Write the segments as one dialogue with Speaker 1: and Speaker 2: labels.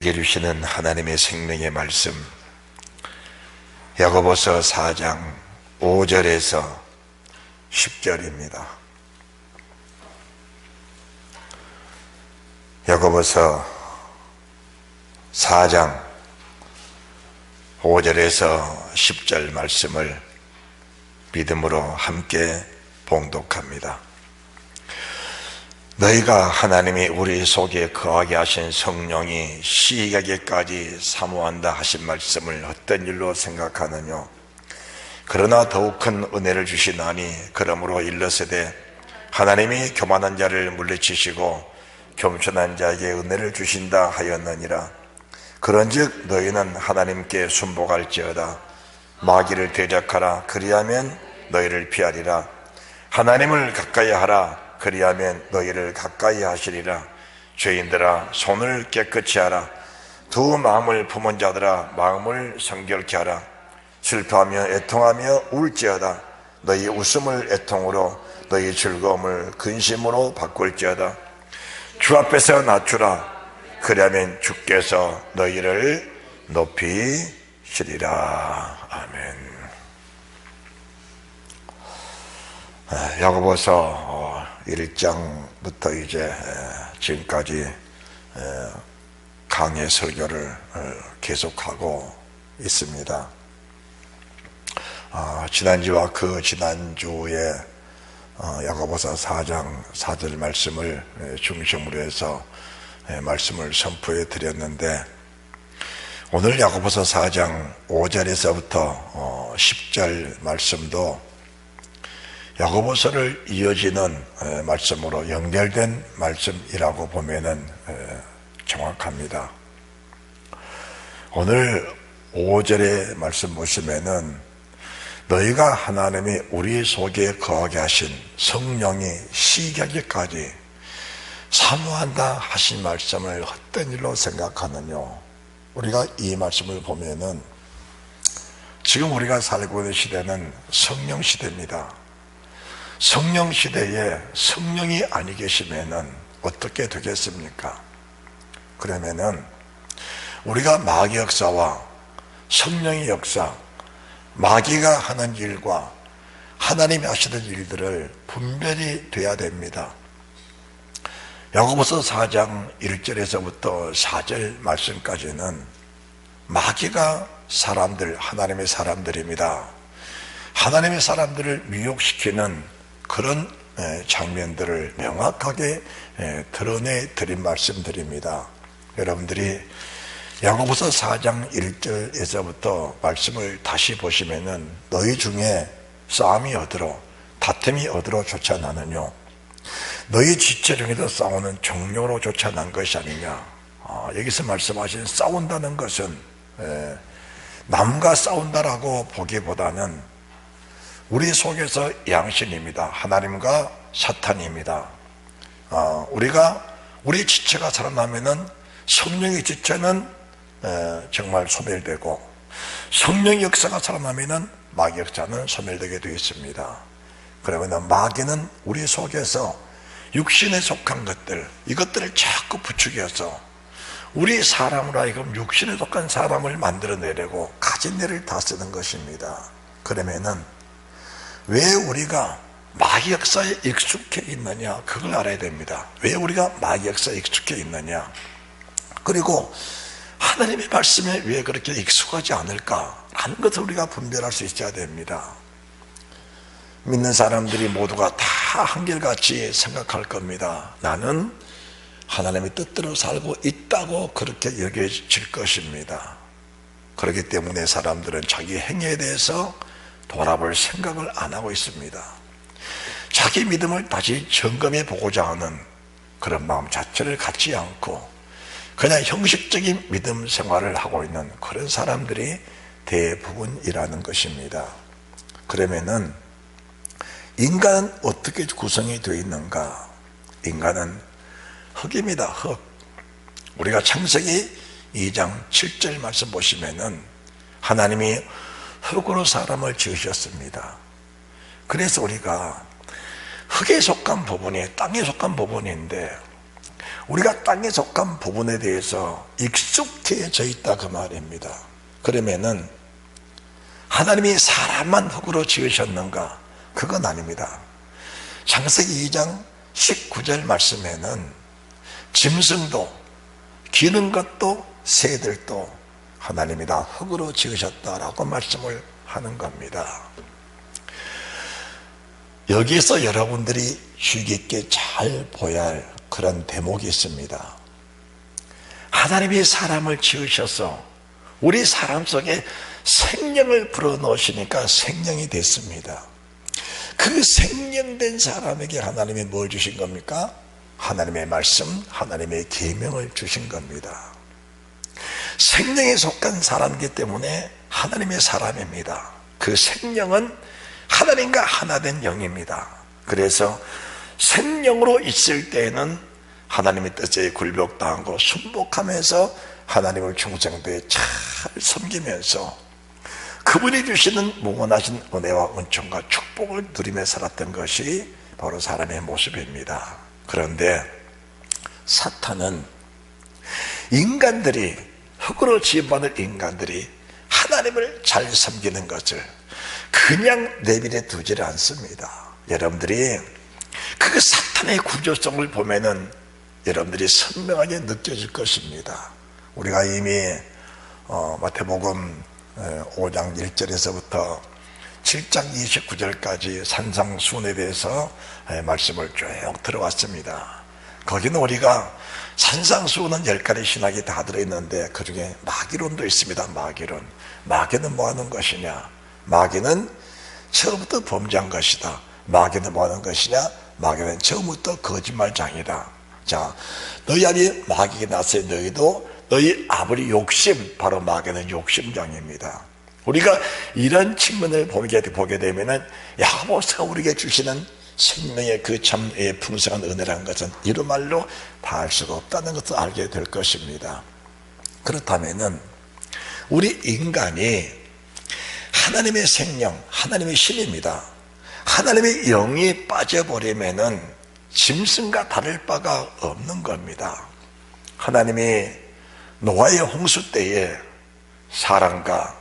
Speaker 1: 주시는 하나님의 생명의 말씀, 야고보서 4장 5절에서 10절입니다. 야고보서 4장 5절에서 10절 말씀을 믿음으로 함께 봉독합니다. 너희가 하나님이 우리 속에 거하게 하신 성령이 시기하기까지 사모한다 하신 말씀을 헛된 일로 생각하느뇨? 그러나 더욱 큰 은혜를 주시나니 그러므로 일러세되 하나님이 교만한 자를 물리치시고 겸손한 자에게 은혜를 주신다 하였느니라. 그런즉 너희는 하나님께 순복할지어다. 마귀를 대적하라. 그리하면 너희를 피하리라. 하나님을 가까이 하라. 그리하면 너희를 가까이 하시리라. 죄인들아 손을 깨끗이 하라. 두 마음을 품은 자들아 마음을 성결케 하라. 슬퍼하며 애통하며 울지어다. 너희 웃음을 애통으로 너희 즐거움을 근심으로 바꿀지어다. 주 앞에서 낮추라. 그리하면 주께서 너희를 높이시리라. 아멘. 야고보서 1장부터 이제 지금까지 강해 설교를 계속하고 있습니다. 지난주와 그 지난주에 야고보서 4장 4절 말씀을 중심으로 해서 말씀을 선포해 드렸는데, 오늘 야고보서 4장 5절에서부터 10절 말씀도 야고보서를 이어지는 말씀으로 연결된 말씀이라고 보면은 정확합니다. 오늘 5절의 말씀 보시면은 너희가 하나님이 우리 속에 거하게 하신 성령이 시기하기까지 사모한다 하신 말씀을 헛된 일로 생각하느뇨? 우리가 이 말씀을 보면은 지금 우리가 살고 있는 시대는 성령 시대입니다. 성령 시대에 성령이 아니 계시면은 어떻게 되겠습니까? 그러면은 우리가 마귀 역사와 성령의 역사, 마귀가 하는 일과 하나님이 하시는 일들을 분별이 돼야 됩니다. 야고보서 4장 1절에서부터 4절 말씀까지는 마귀가 사람들, 하나님의 사람들입니다. 하나님의 사람들을 미혹시키는 그런 장면들을 명확하게 드러내 드린 말씀드립니다. 여러분들이 야고보서 4장 1절에서부터 말씀을 다시 보시면은 너희 중에 싸움이 어디로, 다툼이 어디로 쫓아나느뇨? 너희 지체 중에서 싸우는 정욕으로 쫓아난 것이 아니냐? 여기서 말씀하신 싸운다는 것은 남과 싸운다라고 보기보다는 우리 속에서 양신입니다. 하나님과 사탄입니다. 우리 지체가 살아나면은 성령의 지체는 정말 소멸되고, 성령의 역사가 살아나면은 마귀 역사는 소멸되게 되어 있습니다. 그러면 마귀는 우리 속에서 육신에 속한 것들, 이것들을 자꾸 부추겨서 우리 사람으로 하여금 육신에 속한 사람을 만들어내려고 가진 애를 다 쓰는 것입니다. 그러면은 왜 우리가 마귀 역사에 익숙해 있느냐, 그걸 알아야 됩니다. 왜 우리가 마귀 역사에 익숙해 있느냐, 그리고 하나님의 말씀에 왜 그렇게 익숙하지 않을까 하는 것을 우리가 분별할 수 있어야 됩니다. 믿는 사람들이 모두가 다 한결같이 생각할 겁니다. 나는 하나님의 뜻대로 살고 있다고 그렇게 여겨질 것입니다. 그렇기 때문에 사람들은 자기 행위에 대해서 돌아볼 생각을 안 하고 있습니다. 자기 믿음을 다시 점검해 보고자 하는 그런 마음 자체를 갖지 않고 그냥 형식적인 믿음 생활을 하고 있는 그런 사람들이 대부분이라는 것입니다. 그러면은 인간은 어떻게 구성이 되어 있는가? 인간은 흙입니다. 흙. 우리가 창세기 2장 7절 말씀 보시면은 하나님이 흙으로 사람을 지으셨습니다. 그래서 우리가 흙에 속한 부분이 땅에 속한 부분인데 우리가 땅에 속한 부분에 대해서 익숙해져 있다 그 말입니다. 그러면은 하나님이 사람만 흙으로 지으셨는가? 그건 아닙니다. 창세기 2장 19절 말씀에는 짐승도 기는 것도 새들도 하나님이 다 흙으로 지으셨다라고 말씀을 하는 겁니다. 여기서 여러분들이 주의 깊게 잘 보아야 할 그런 대목이 있습니다. 하나님이 사람을 지으셔서 우리 사람 속에 생명을 불어넣으시니까 생명이 됐습니다. 그 생명된 사람에게 하나님이 뭘 주신 겁니까? 하나님의 말씀, 하나님의 계명을 주신 겁니다. 생명에 속한 사람이기 때문에 하나님의 사람입니다. 그 생명은 하나님과 하나 된 영입니다. 그래서 생명으로 있을 때에는 하나님의 뜻에 굴복당하고 순복하면서 하나님을 충성되게 잘 섬기면서 그분이 주시는 무한하신 은혜와 은총과 축복을 누리며 살았던 것이 바로 사람의 모습입니다. 그런데 사탄은 인간들이, 흙으로 지음받은 인간들이 하나님을 잘 섬기는 것을 그냥 내버려 두지를 않습니다. 여러분들이 그 사탄의 구조성을 보면은 여러분들이 선명하게 느껴질 것입니다. 우리가 이미 마태복음 5장 1절에서부터 7장 29절까지 산상수훈에 대해서 말씀을 쭉 들어왔습니다. 거기는 우리가 산상수훈은 10가지 신학이 다 들어있는데 그 중에 마귀론도 있습니다. 마귀론. 마귀는 뭐 하는 것이냐? 마귀는 처음부터 범죄한 것이다. 마귀는 뭐 하는 것이냐? 마귀는 처음부터 거짓말장이다. 자, 너희 아비 마귀가 났어요. 너희도 너희 아버지 욕심, 바로 마귀는 욕심장입니다. 우리가 이런 측면을 보게 되면은 야고보서가 우리에게 주시는 생명의 그 참 풍성한 은혜라는 것은 이런 말로 다 알 수가 없다는 것을 알게 될 것입니다. 그렇다면은 우리 인간이 하나님의 생명, 하나님의 신입니다. 하나님의 영이 빠져버리면은 짐승과 다를 바가 없는 겁니다. 하나님이 노아의 홍수 때에 사람과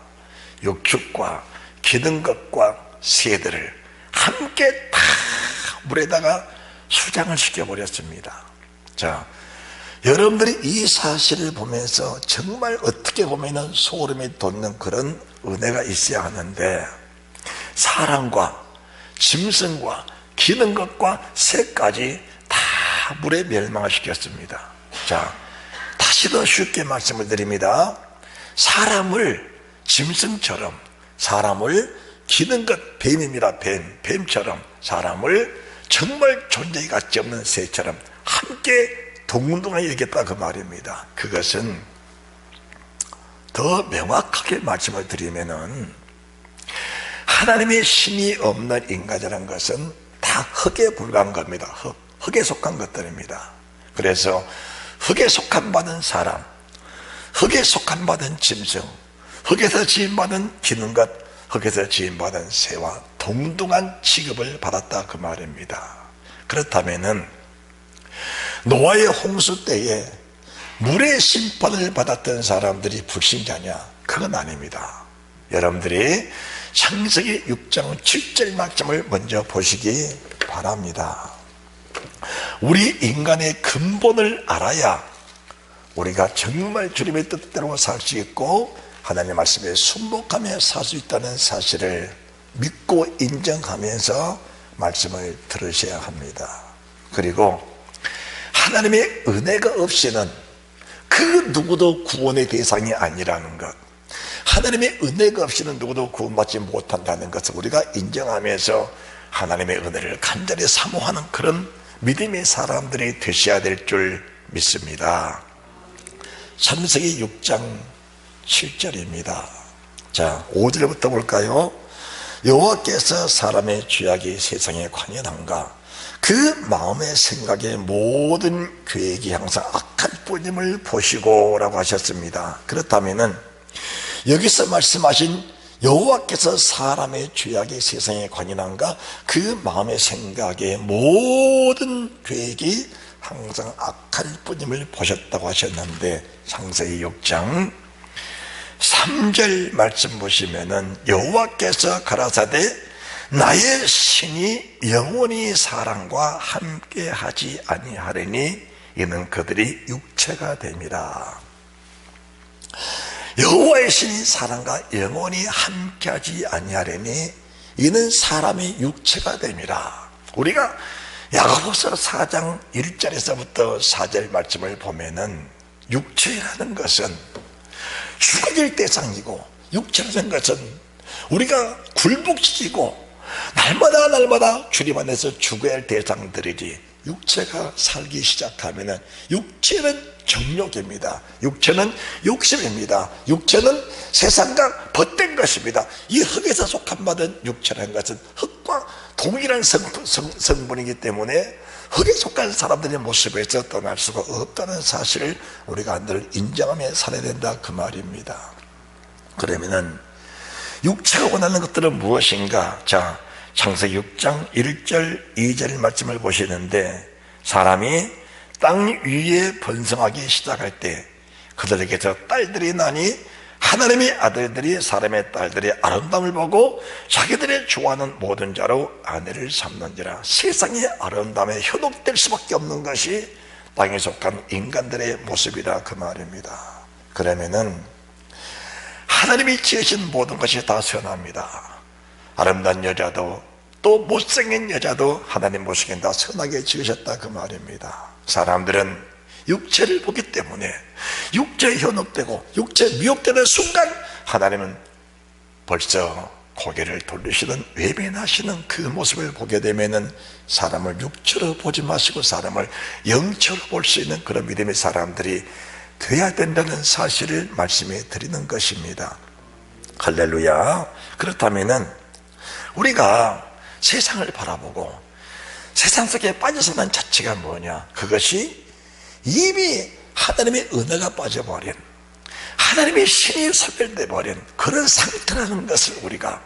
Speaker 1: 육축과 기는 것과 새들을 함께 다 물에다가 수장을 시켜버렸습니다. 자, 여러분들이 이 사실을 보면서 정말 어떻게 보면 소름이 돋는 그런 은혜가 있어야 하는데, 사람과 짐승과 기는 것과 새까지 다 물에 멸망을 시켰습니다. 자, 다시 더 쉽게 말씀을 드립니다. 사람을 짐승처럼, 사람을 기는 것, 뱀입니다. 뱀처럼 사람을 정말 존재가 가치 없는 새처럼 함께 동등하게 여겼다 그 말입니다. 그것은 더 명확하게 말씀을 드리면은 하나님의 신이 없는 인간이라는 것은 다 흙에 불과한 겁니다. 흙에 속한 것들입니다. 그래서 흙에 속한 받은 사람, 흙에 속한 받은 짐승, 흙에서 지음받은 기는 것, 흙에서 지음받은 새와 동등한 취급을 받았다 그 말입니다. 그렇다면은 노아의 홍수 때에 물의 심판을 받았던 사람들이 불신자냐? 그건 아닙니다. 여러분들이 창세기 6장 7절 말씀을 먼저 보시기 바랍니다. 우리 인간의 근본을 알아야 우리가 정말 주님의 뜻대로 살 수 있고 하나님의 말씀에 순복하며 살 수 있다는 사실을 믿고 인정하면서 말씀을 들으셔야 합니다. 그리고 하나님의 은혜가 없이는 그 누구도 구원의 대상이 아니라는 것, 하나님의 은혜가 없이는 누구도 구원받지 못한다는 것을 우리가 인정하면서 하나님의 은혜를 간절히 사모하는 그런 믿음의 사람들이 되셔야 될 줄 믿습니다. 창세기 6장 7절입니다. 자, 5절부터 볼까요? 여호와께서 사람의 죄악이 세상에 관연한가? 그 마음의 생각의 모든 계획이 항상 악할 뿐임을 보시고 라고 하셨습니다. 그렇다면은 여기서 말씀하신 여호와께서 사람의 죄악이 세상에 관연한가? 그 마음의 생각의 모든 계획이 항상 악할 뿐임을 보셨다고 하셨는데, 창세기 6장 3절 말씀 보시면은 여호와께서 가라사대 나의 신이 영원히 사람과 함께하지 아니하리니 이는 그들이 육체가 됨이라. 여호와의 신이 사람과 영원히 함께하지 아니하리니 이는 사람이 육체가 됨이라. 우리가 야고보서 4장 1절에서부터 4절 말씀을 보면은 육체라는 것은 죽어질 대상이고, 육체라는 것은 우리가 굴복시키고 날마다 주님 안에서 죽어야 할 대상들이지, 육체가 살기 시작하면은 육체는 정욕입니다. 육체는 욕심입니다. 육체는 세상과 벗된 것입니다. 이 흙에서 속한 받은 육체라는 것은 흙과 동일한 성분이기 때문에 흙에 속한 사람들의 모습에서 떠날 수가 없다는 사실을 우리가 늘 인정하며 살아야 된다, 그 말입니다. 그러면은 육체가 원하는 것들은 무엇인가? 자, 창세기 6장 1절 2절 말씀을 보시는데, 사람이 땅 위에 번성하기 시작할 때 그들에게서 딸들이 나니 하나님의 아들들이 사람의 딸들의 아름다움을 보고 자기들의 좋아하는 모든 자로 아내를 삼는지라. 세상의 아름다움에 현혹될 수밖에 없는 것이 땅에 속한 인간들의 모습이다, 그 말입니다. 그러면은 하나님이 지으신 모든 것이 다 선합니다. 아름다운 여자도 또 못생긴 여자도 하나님 보시기엔 다 선하게 지으셨다, 그 말입니다. 사람들은 육체를 보기 때문에 육체에 현혹되고 육체에 미혹되는 순간 하나님은 벌써 고개를 돌리시는, 외면하시는 그 모습을 보게 되면은 사람을 육체로 보지 마시고 사람을 영체로 볼 수 있는 그런 믿음의 사람들이 돼야 된다는 사실을 말씀해 드리는 것입니다. 할렐루야. 그렇다면은 우리가 세상을 바라보고 세상 속에 빠져서는 자체가 뭐냐? 그것이 이미 하나님의 은혜가 빠져버린, 하나님의 신이 소멸되어버린 그런 상태라는 것을 우리가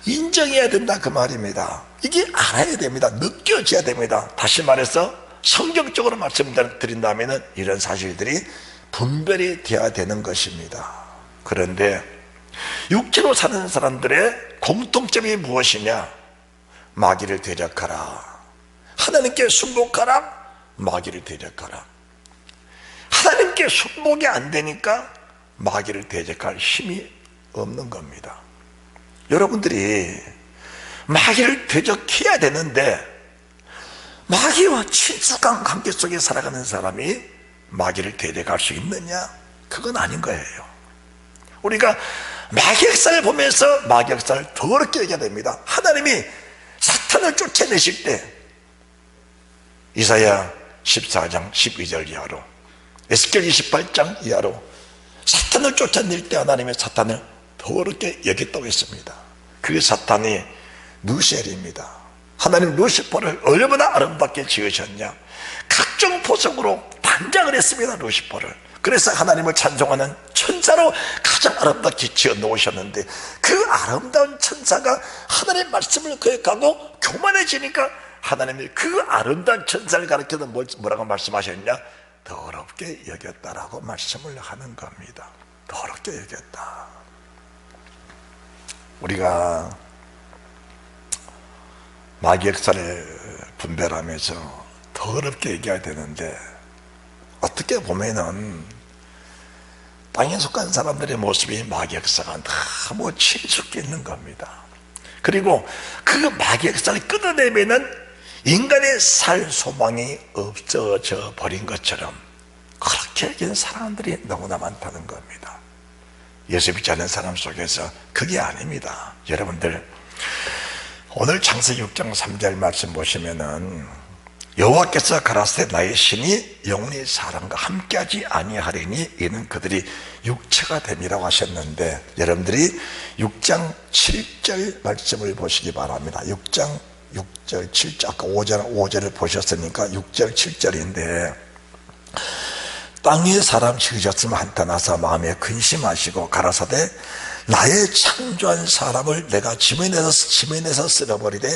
Speaker 1: 인정해야 된다, 그 말입니다. 이게 알아야 됩니다. 느껴져야 됩니다. 다시 말해서 성경적으로 말씀드린다면 이런 사실들이 분별이 되어야 되는 것입니다. 그런데 육체로 사는 사람들의 공통점이 무엇이냐? 마귀를 대적하라, 하나님께 순복하라, 마귀를 대적하라. 하나님께 순복이 안 되니까 마귀를 대적할 힘이 없는 겁니다. 여러분들이 마귀를 대적해야 되는데 마귀와 친숙한 관계 속에 살아가는 사람이 마귀를 대적할 수 있느냐? 그건 아닌 거예요. 우리가 마귀 역사를 보면서 마귀 역사를 더럽게 얘기해야 됩니다. 하나님이 사탄을 쫓아내실 때 이사야 14장 12절 이하로, 에스겔 28장 이하로 사탄을 쫓아낼 때 하나님의 사탄을 더럽게 여겼다고 했습니다. 그 사탄이 누셀입니다. 하나님 루시퍼를 얼마나 아름답게 지으셨냐? 각종 보석으로 단장을 했습니다, 루시퍼를. 그래서 하나님을 찬송하는 천사로 가장 아름답게 지어 놓으셨는데, 그 아름다운 천사가 하나님의 말씀을 거역하고 교만해지니까 하나님이 그 아름다운 천사를 가르쳐서 뭐라고 말씀하셨냐? 더럽게 여겼다라고 말씀을 하는 겁니다. 더럽게 여겼다. 우리가 마귀 역사를 분별하면서 더럽게 얘기해야 되는데, 어떻게 보면은 땅에 속한 사람들의 모습이 마귀 역사가 너무 친숙해 있는 겁니다. 그리고 그 마귀 역사를 끊어내면은 인간의 살 소망이 없어져 버린 것처럼 그렇게 여기는 사람들이 너무나 많다는 겁니다. 예수 믿지 않는 사람 속에서 그게 아닙니다. 여러분들 오늘 창세기 6장 3절 말씀 보시면은 여호와께서 가라사대 나의 신이 영원히 사람과 함께하지 아니하리니 이는 그들이 육체가 됨이라고 하셨는데, 여러분들이 6장 7절 말씀을 보시기 바랍니다. 6장 6절 7절, 아까 5절을 보셨으니까 6절 7절인데, 땅에 사람 지으셨으면 한탄하사 마음에 근심하시고 가라사대 나의 창조한 사람을 내가 지면에서 쓸어버리되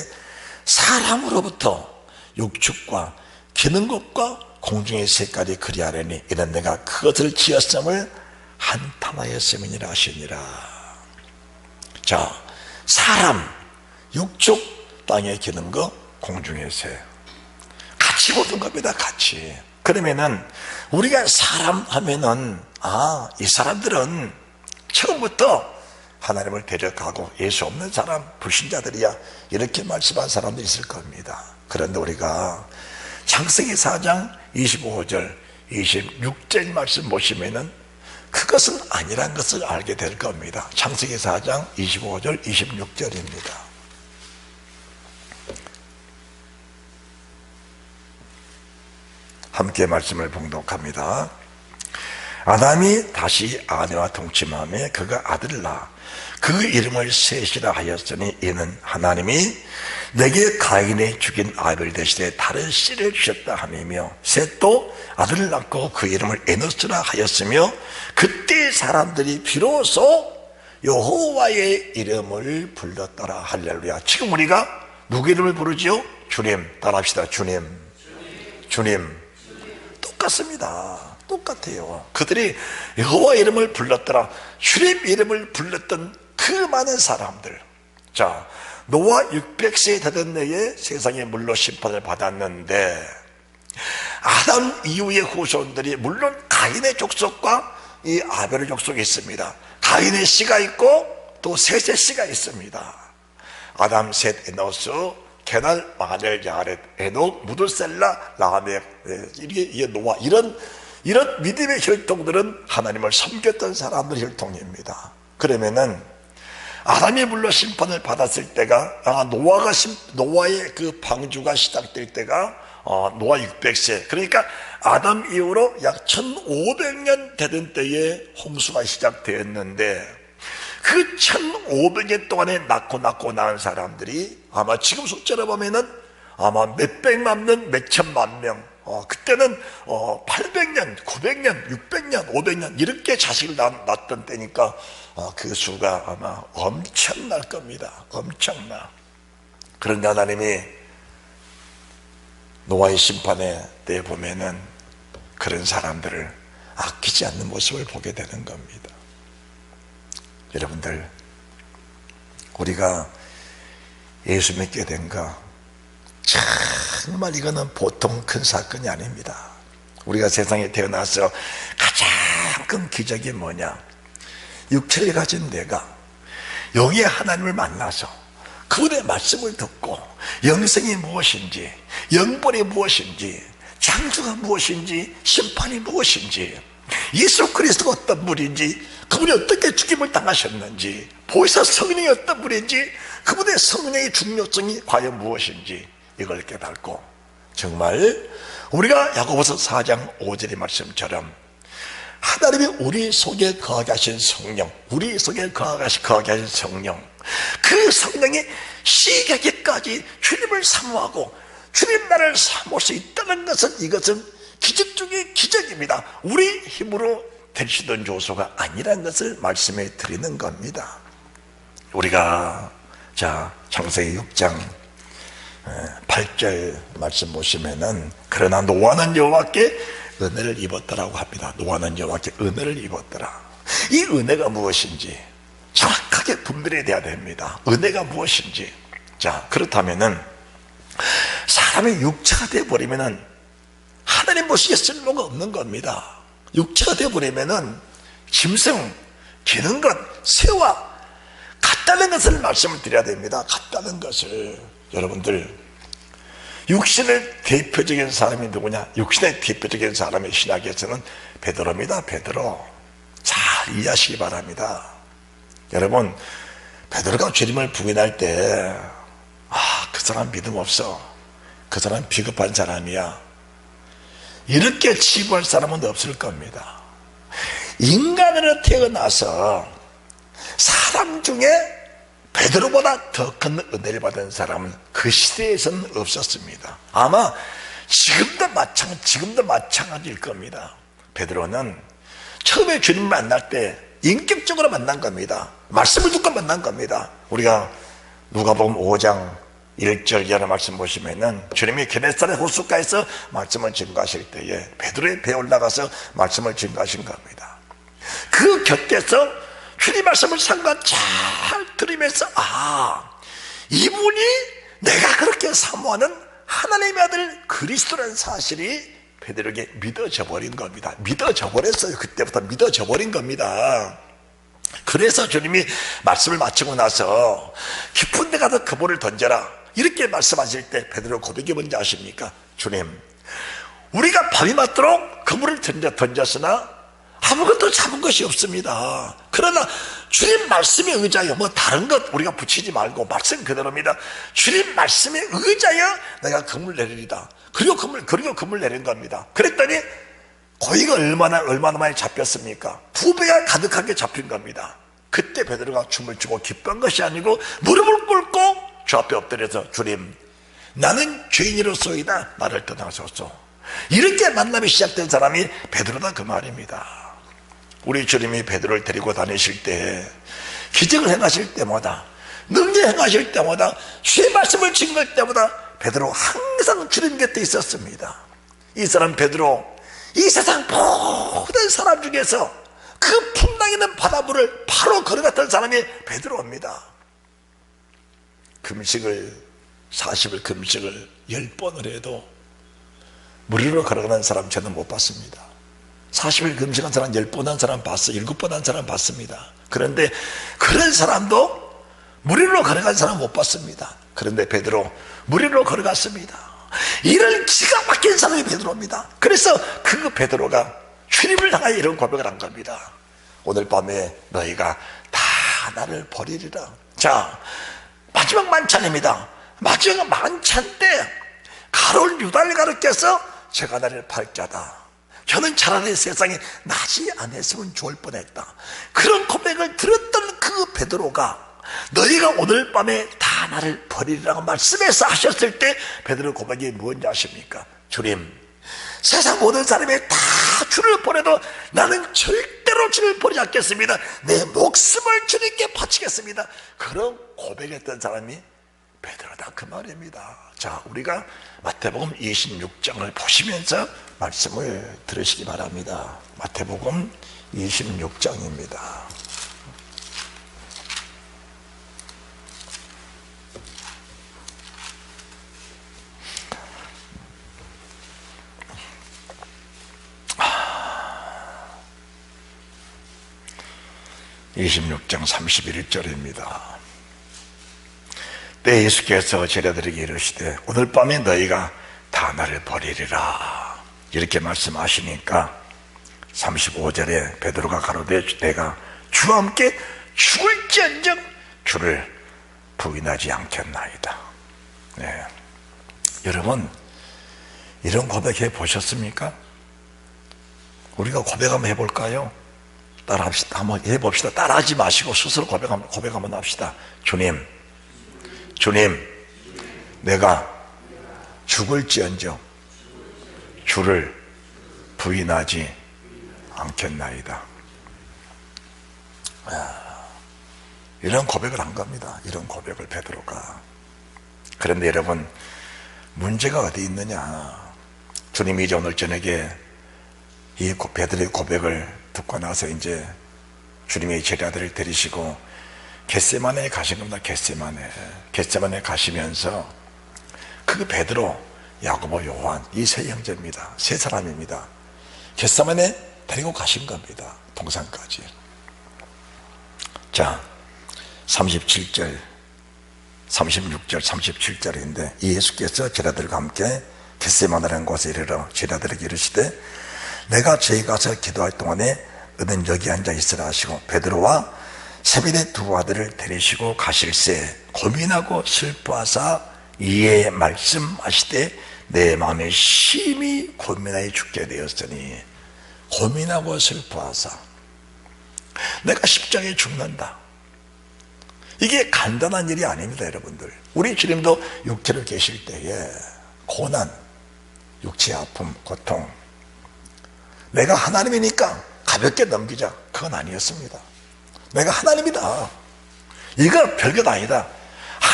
Speaker 1: 사람으로부터 육축과 기는 것과 공중의 새까지 그리하려니 이는 내가 그것을 지었음을 한탄하였음이니라 하시니라. 자, 사람, 육축, 땅에 기는 거, 공중의 새 같이 보는 겁니다. 같이. 그러면은 우리가 사람 하면은 이 사람들은 처음부터 하나님을 데려가고 예수 없는 사람, 불신자들이야, 이렇게 말씀한 사람도 있을 겁니다. 그런데 우리가 창세기 4장 25절 26절 말씀 보시면은 그것은 아니란 것을 알게 될 겁니다. 창세기 4장 25절 26절입니다 함께 말씀을 봉독합니다. 아담이 다시 아내와 동침하며 그가 아들을 낳아 그 이름을 셋이라 하였으니 이는 하나님이 내게 가인이 죽인 아벨 대신에 다른 씨를 주셨다 함이며 셋도 아들을 낳고 그 이름을 에노스라 하였으며 그때 사람들이 비로소 여호와의 이름을 불렀더라. 할렐루야. 지금 우리가 누구 이름을 부르지요? 주님. 따라합시다. 주님. 똑같습니다. 똑같아요. 그들이 여호와 이름을 불렀더라. 주님 이름을 불렀던 그 많은 사람들. 자, 노아 600세 되던 해에 세상에 물로 심판을 받았는데 아담 이후의 후손들이 물론 가인의 족속과 이 아벨의 족속이 있습니다. 가인의 씨가 있고 또 셋의 씨가 있습니다. 아담, 셋, 에노스, 게날, 마넬, 야렛, 에녹, 무드셀라, 라멕, 이게 노아, 이런 믿음의 혈통들은 하나님을 섬겼던 사람들 혈통입니다. 그러면은 아담이 물로 심판을 받았을 때가 노아의 그 방주가 시작될 때가 노아 600세, 그러니까 아담 이후로 약 1500년 되던 때에 홍수가 시작되었는데 그 1500년 동안에 낳고 낳은 사람들이 아마 지금 숫자로 보면은 아마 몇백만 명, 몇천만 명, 그때는 800년, 900년, 600년, 500년 이렇게 자식을 낳았던 때니까 그 수가 아마 엄청날 겁니다. 엄청나. 그런데 하나님이 노아의 심판의 때 보면은 그런 사람들을 아끼지 않는 모습을 보게 되는 겁니다. 여러분들, 우리가 예수 믿게 된 거 정말 이거는 보통 큰 사건이 아닙니다. 우리가 세상에 태어나서 가장 큰 기적이 뭐냐? 육체를 가진 내가 영의 하나님을 만나서 그분의 말씀을 듣고 영생이 무엇인지, 영벌이 무엇인지, 창조가 무엇인지, 심판이 무엇인지, 예수 그리스도가 어떤 분인지, 그분이 어떻게 죽임을 당하셨는지, 보혜사 성령이 어떤 분인지, 그분의 성령의 중요성이 과연 무엇인지 이걸 깨닫고 정말 우리가 야고보서 4장 5절의 말씀처럼 하나님이 우리 속에 거하게 하신 성령, 우리 속에 거하게 하신 성령, 그 성령이 시계기까지 주님을 사모하고 주님 나를 사모할 수 있다는 것은 이것은 기적 중의 기적입니다. 우리 힘으로 될 수 있는 요소가 아니라는 것을 말씀해 드리는 겁니다. 우리가 창세기 6장 8절 말씀 보시면은 그러나 노아는 여호와께 은혜를 입었더라고 합니다. 노아는 여호와께 은혜를 입었더라. 이 은혜가 무엇인지 정확하게 분별이 돼야 됩니다. 은혜가 무엇인지. 자, 그렇다면은 사람이 육체가 되어버리면은 하나님 보시기에 쓸모가 없는 겁니다. 육체가 되어버리면은 짐승, 기는 것, 새와 같다는 것을 말씀을 드려야 됩니다. 같다는 것을. 여러분들, 육신의 대표적인 사람이 누구냐? 육신의 대표적인 사람의 신학에서는 베드로입니다. 베드로. 잘 이해하시기 바랍니다. 여러분, 베드로가 주님을 부인할 때 그 사람 믿음 없어, 그 사람 비겁한 사람이야, 이렇게 치부할 사람은 없을 겁니다. 인간으로 태어나서 사람 중에 베드로보다 더 큰 은혜를 받은 사람은 그 시대에서는 없었습니다. 아마 지금도 마찬가지일 겁니다. 베드로는 처음에 주님 만날 때 인격적으로 만난 겁니다. 말씀을 듣고 만난 겁니다. 우리가 누가복음 5장 1절 이하의 말씀 보시면은 주님이 게네사렛 호숫가에서 말씀을 증거하실 때에 베드로의 배에 올라가서 말씀을 증거하신 겁니다. 그 곁에서 주님 말씀을 상관 잘 들으면서 이분이 내가 그렇게 사모하는 하나님의 아들 그리스도라는 사실이 베드로에게 믿어져 버린 겁니다. 믿어져 버렸어요. 그때부터 믿어져 버린 겁니다. 그래서 주님이 말씀을 마치고 나서 깊은 데 가서 그물을 던져라 이렇게 말씀하실 때 베드로 고백이 뭔지 아십니까? 주님, 우리가 밤이 맞도록 그물을 던졌으나 아무것도 잡은 것이 없습니다. 그러나 주님 말씀에 의지하여 다른 것 우리가 붙이지 말고 말씀 그대로입니다. 주님 말씀에 의지하여 내가 그물 내리리다. 그리고 그물 내린 겁니다. 그랬더니 고기가 얼마나 많이 잡혔습니까? 2배가 가득하게 잡힌 겁니다. 그때 베드로가 춤을 추고 기뻐한 것이 아니고 무릎을 꿇고 주 앞에 엎드려서 주님, 나는 죄인으로서이다. 나를 떠나소서. 이렇게 만남이 시작된 사람이 베드로다 그 말입니다. 우리 주님이 베드로를 데리고 다니실 때 기적을 행하실 때마다 능력 행하실 때마다 주의 말씀을 증거할 때마다 베드로 항상 주님 곁에 있었습니다. 이 사람 베드로 이 세상 모든 사람 중에서 그 풍랑 있는 바닷물을 바로 걸어갔던 사람이 베드로입니다. 40일 금식을 10번을 해도 무리로 걸어가는 사람 저는 못 봤습니다. 40일 금식한 사람 10번 한 사람 봤어요. 7번 한 사람 봤습니다. 그런데 그런 사람도 무리로 걸어간 사람 못 봤습니다. 그런데 베드로 무리로 걸어갔습니다. 이런 기가 막힌 사람이 베드로입니다. 그래서 그 베드로가 주님을 향하여 이런 고백을 한 겁니다. 오늘 밤에 너희가 다 나를 버리리라. 자, 마지막 만찬입니다. 마지막 만찬 때 가룟 유다를 제가 나를 팔 자다. 저는 차라리 세상에 나지 않았으면 좋을 뻔했다. 그런 고백을 들었던 그 베드로가 너희가 오늘 밤에 다 나를 버리리라고 말씀해서 하셨을 때 베드로 고백이 뭔지 아십니까? 주님, 세상 모든 사람이 다 주를 버려도 나는 절대로 주를 버리지 않겠습니다. 내 목숨을 주님께 바치겠습니다. 그런 고백했던 사람이 베드로다 그 말입니다. 자, 우리가 마태복음 26장을 보시면서 말씀을 들으시기 바랍니다. 마태복음 26장입니다. (26장) 31절입니다. 때 예수께서 제자들에게 이르시되 오늘 밤에 너희가 다 나를 버리리라 이렇게 말씀하시니까 35절에 베드로가 가로되 내가 주와 함께 죽을지언정 주를 부인하지 않겠나이다. 네. 여러분, 이런 고백해 보셨습니까? 우리가 고백 한번 해볼까요? 따라합시다. 한번 해봅시다. 따라하지 마시고 스스로 고백 한번 합시다. 주님, 내가 죽을지언정 주를 부인하지 않겠나이다. 이런 고백을 한 겁니다. 이런 고백을 베드로가. 그런데 여러분, 문제가 어디 있느냐? 주님이 이제 오늘 저녁에 이 베드로의 고백을 듣고 나서 이제 주님의 제자들을 데리시고 겟세마네에 가신 겁니다. 겟세마네에 가시면서 그 베드로, 야고보, 요한 이 세 형제입니다. 세 사람입니다. 겟세마네 데리고 가신 겁니다. 동산까지. 자, 37절 36절 37절인데 예수께서 제자들과 함께 겟세마네라는 곳에 이르러 제자들에게 이르시되 내가 저희 가서 기도할 동안에 너는 여기 앉아 있으라 하시고 베드로와 세베대 두 아들을 데리시고 가실새 고민하고 슬퍼하사 이에 말씀하시되 내 마음에 심히 고민하여 죽게 되었으니. 고민하고 슬퍼하사 내가 십자가에 죽는다. 이게 간단한 일이 아닙니다. 여러분들, 우리 주님도 육체로 계실 때에 고난, 육체의 아픔, 고통, 내가 하나님이니까 가볍게 넘기자, 그건 아니었습니다. 내가 하나님이다, 이거 별것 아니다,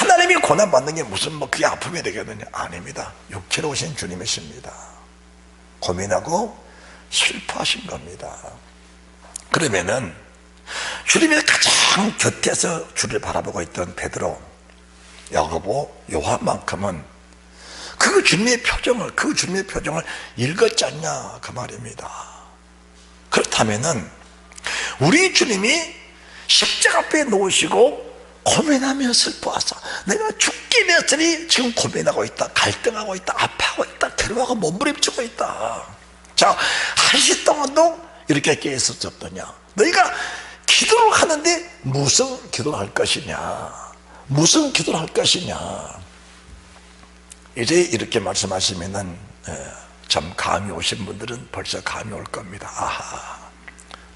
Speaker 1: 하나님이 고난받는 게 무슨 그게 아픔이 되겠느냐? 아닙니다. 육체로 오신 주님이십니다. 고민하고 슬퍼하신 겁니다. 그러면은 주님의 가장 곁에서 주를 바라보고 있던 베드로, 야고보, 요한만큼은 그 주님의 표정을 읽었지 않냐 그 말입니다. 그렇다면은 우리 주님이 십자가 앞에 놓으시고 고민하며 슬퍼하사 내가 죽게 되었으니 지금 고민하고 있다, 갈등하고 있다, 아파하고 있다, 괴로워하고 몸부림치고 있다. 자, 한시 동안도 이렇게 깨어 있었었더냐? 너희가 기도를 하는데 무슨 기도를 할 것이냐? 무슨 기도를 할 것이냐? 이제 이렇게 말씀하시면은 참 감이 오신 분들은 벌써 감이 올 겁니다. 아하,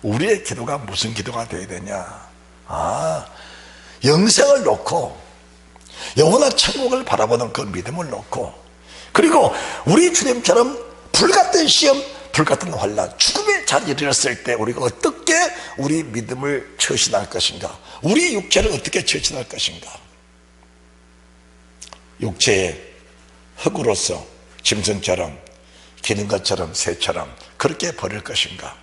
Speaker 1: 우리의 기도가 무슨 기도가 되어야 되냐? 영생을 놓고 영원한 천국을 바라보는 그 믿음을 놓고, 그리고 우리 주님처럼 불같은 시험, 불같은 환난, 죽음의 자리에 이르렀을 때 우리가 어떻게 우리 믿음을 처신할 것인가? 우리 육체를 어떻게 처신할 것인가? 육체의 흙으로서 짐승처럼, 기는 것처럼, 새처럼 그렇게 버릴 것인가?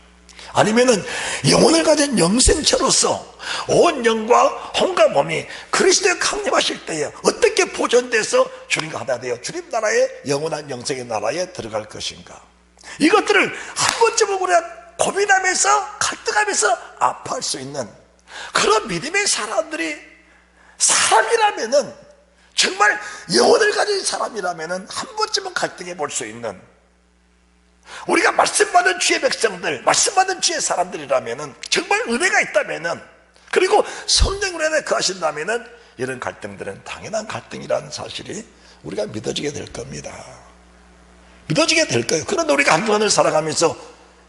Speaker 1: 아니면은 영혼을 가진 영생체로서 온 영과 혼과 몸이 그리스도의 강림하실 때에 어떻게 보존돼서 주님과 하나 되어 주님 나라의 영원한 영생의 나라에 들어갈 것인가? 이것들을 한 번쯤은 우리가 고민하면서 갈등하면서 아파할 수 있는 그런 믿음의 사람이라면은, 정말 영혼을 가진 사람이라면은 한 번쯤은 갈등해 볼 수 있는, 우리가 말씀받은 주의 백성들, 말씀받은 주의 사람들이라면은, 정말 은혜가 있다면은, 그리고 성령 은혜에 거하신다면은 이런 갈등들은 당연한 갈등이라는 사실이 우리가 믿어지게 될 겁니다. 믿어지게 될 거예요. 그런데 우리가 한동안을 살아가면서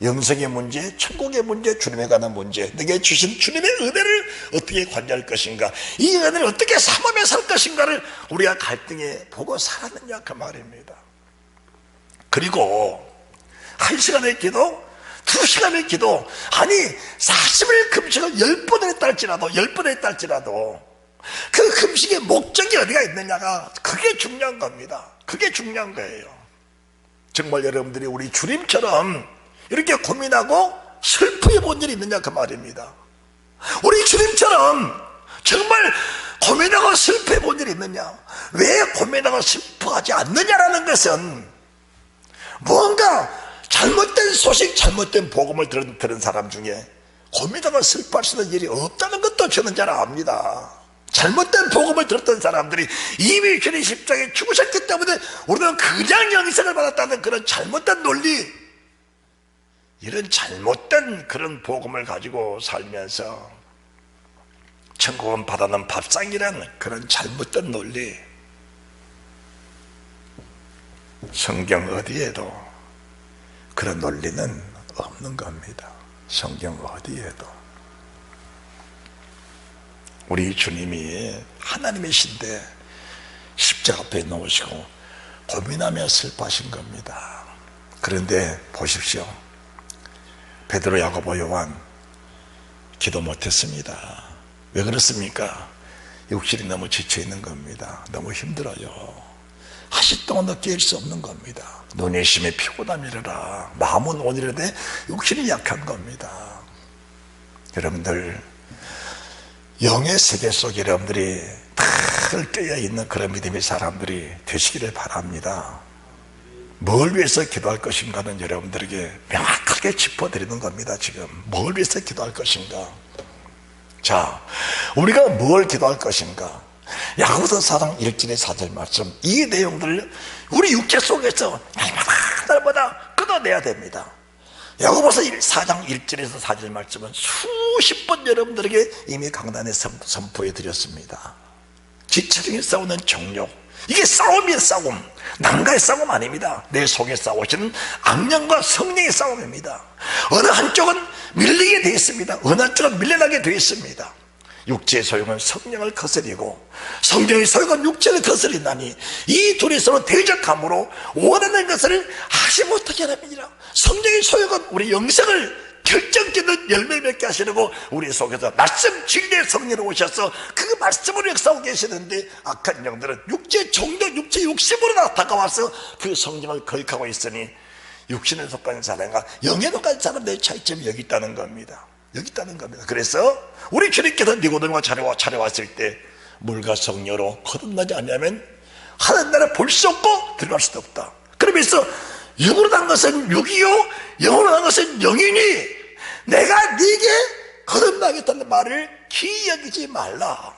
Speaker 1: 영생의 문제, 천국의 문제, 주님에 관한 문제, 내게 주신 주님의 은혜를 어떻게 관리할 것인가, 이 은혜를 어떻게 삼으며 살 것인가를 우리가 갈등해 보고 살았느냐 그 말입니다. 그리고 1시간의 기도, 2시간의 기도, 아니 40일 금식을 10번을 했다 할지라도 그 금식의 목적이 어디가 있느냐가, 그게 중요한 겁니다. 그게 중요한 거예요. 정말 여러분들이 우리 주님처럼 이렇게 고민하고 슬퍼해 본 일이 있느냐 그 말입니다. 우리 주님처럼 정말 고민하고 슬퍼해 본 일이 있느냐? 왜 고민하고 슬퍼하지 않느냐라는 것은 뭔가 잘못된 소식, 잘못된 복음을 들은 사람 중에 고민하고 슬퍼할 수 있는 일이 없다는 것도 저는 잘 압니다. 잘못된 복음을 들었던 사람들이 이미 주님 십자가에 죽으셨기 때문에 우리는 그냥 영생을 받았다는 그런 잘못된 논리, 이런 잘못된 그런 복음을 가지고 살면서 천국은 바다는 밥상이라는 그런 잘못된 논리, 성경 어디에도 그런 논리는 없는 겁니다. 성경 어디에도. 우리 주님이 하나님이신데 십자가 앞에 놓으시고 고민하며 슬퍼하신 겁니다. 그런데 보십시오, 베드로, 야고보, 요한 기도 못했습니다. 왜 그렇습니까? 육신이 너무 지쳐있는 겁니다. 너무 힘들어요. 하실 동안도 깨일 수 없는 겁니다. 눈의 심에 피곤함이라 마음은 온이라되 육신이 약한 겁니다. 여러분들, 영의 세계 속에 여러분들이 늘 깨어있는 그런 믿음의 사람들이 되시기를 바랍니다. 뭘 위해서 기도할 것인가는 여러분들에게 명확하게 짚어드리는 겁니다. 지금 뭘 위해서 기도할 것인가? 자, 우리가 뭘 기도할 것인가? 야고보서 4장 1절의 4절 말씀, 이 내용들을 우리 육체 속에서 날마다 끊어내야 됩니다. 야고보서 4장 1절에서 4절 말씀은 수십 번 여러분들에게 이미 강단에 선포해 드렸습니다. 지체중에 싸우는 정욕, 이게 싸움이에요. 싸움, 남과의 싸움 아닙니다. 내 속에 싸우시는 악령과 성령의 싸움입니다. 어느 한쪽은 밀리게 되어 있습니다. 어느 한쪽은 밀려나게 되어 있습니다. 육체의 소용은 성령을 거스리고 성령의 소용은 육체를 거스린다니, 이 둘이 서로 대적함으로 원하는 것을 하지 못하게 합니다. 성령의 소용은 우리 영생을 결정적인 열매를 맺게 하시려고 우리 속에서 말씀 진리의 성령으로 오셔서 그 말씀으로 역사하고 계시는데, 악한 영들은 육체 정욕, 육체 욕심으로 다가와서 그 성령을 거역하고 있으니 육신에 속한 사람과 영에 속한 사람들의 차이점이 여기 있다는 겁니다. 여기 있다는 겁니다. 그래서 우리 주님께서 니고데모가 찾아왔을 때 물과 성령으로 거듭나지 않으면 하나님 나라에 볼 수 없고 들어갈 수도 없다. 그러면서 육으로 난 것은 육이요 영으로 난 것은 영이니 내가 네게 거듭나겠다는 말을 기이 여기지 말라.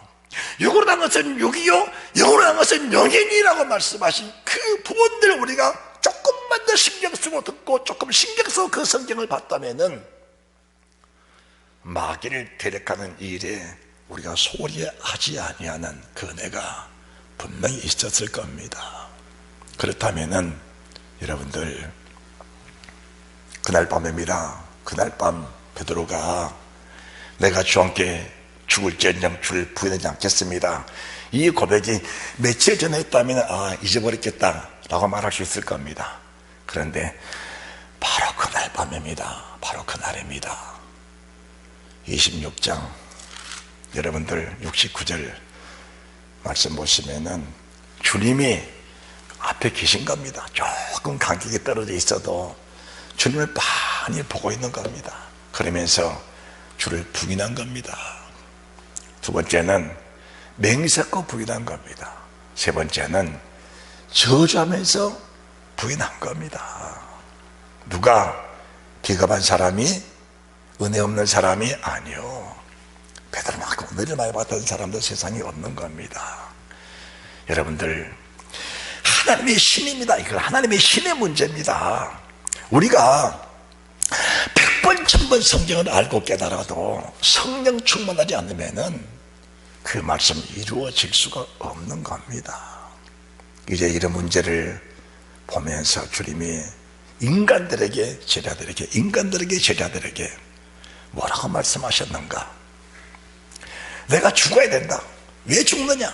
Speaker 1: 육으로 난 것은 육이요 영으로 난 것은 영이니라고 말씀하신 그 부분들을 우리가 조금만 더 신경 쓰고 듣고 조금 신경 써서 그 성경을 봤다면은 마귀를 대적하는 일에 우리가 소홀히 하지 아니하는 그 은혜가 분명히 있었을 겁니다. 그렇다면은 여러분들, 그날 밤입니다. 그날 밤 베드로가 내가 주와 함께 죽을지언정 주를 부인하지 않겠습니다, 이 고백이 며칠 전에 했다면 잊어버렸겠다 라고 말할 수 있을 겁니다. 그런데 바로 그날 밤입니다. 바로 그날입니다. 26장 여러분들 69절 말씀 보시면은 주님이 앞에 계신 겁니다. 조금 간격이 떨어져 있어도 주님을 많이 보고 있는 겁니다. 그러면서 주를 부인한 겁니다. 두 번째는 맹세코 부인한 겁니다. 세 번째는 저주하면서 부인한 겁니다. 누가? 비겁한 사람이? 은혜 없는 사람이? 아니요. 베드로만큼 은혜를 많이 받던 사람도 세상에 없는 겁니다. 여러분들, 하나님의 신입니다. 이거 하나님의 신의 문제입니다. 우리가 100번 1000번 성경을 알고 깨달아도 성령 충만하지 않으면은 그 말씀이 이루어질 수가 없는 겁니다. 이제 이런 문제를 보면서 주님이 인간들에게 제자들에게 뭐라고 말씀하셨는가? 내가 죽어야 된다. 왜 죽느냐?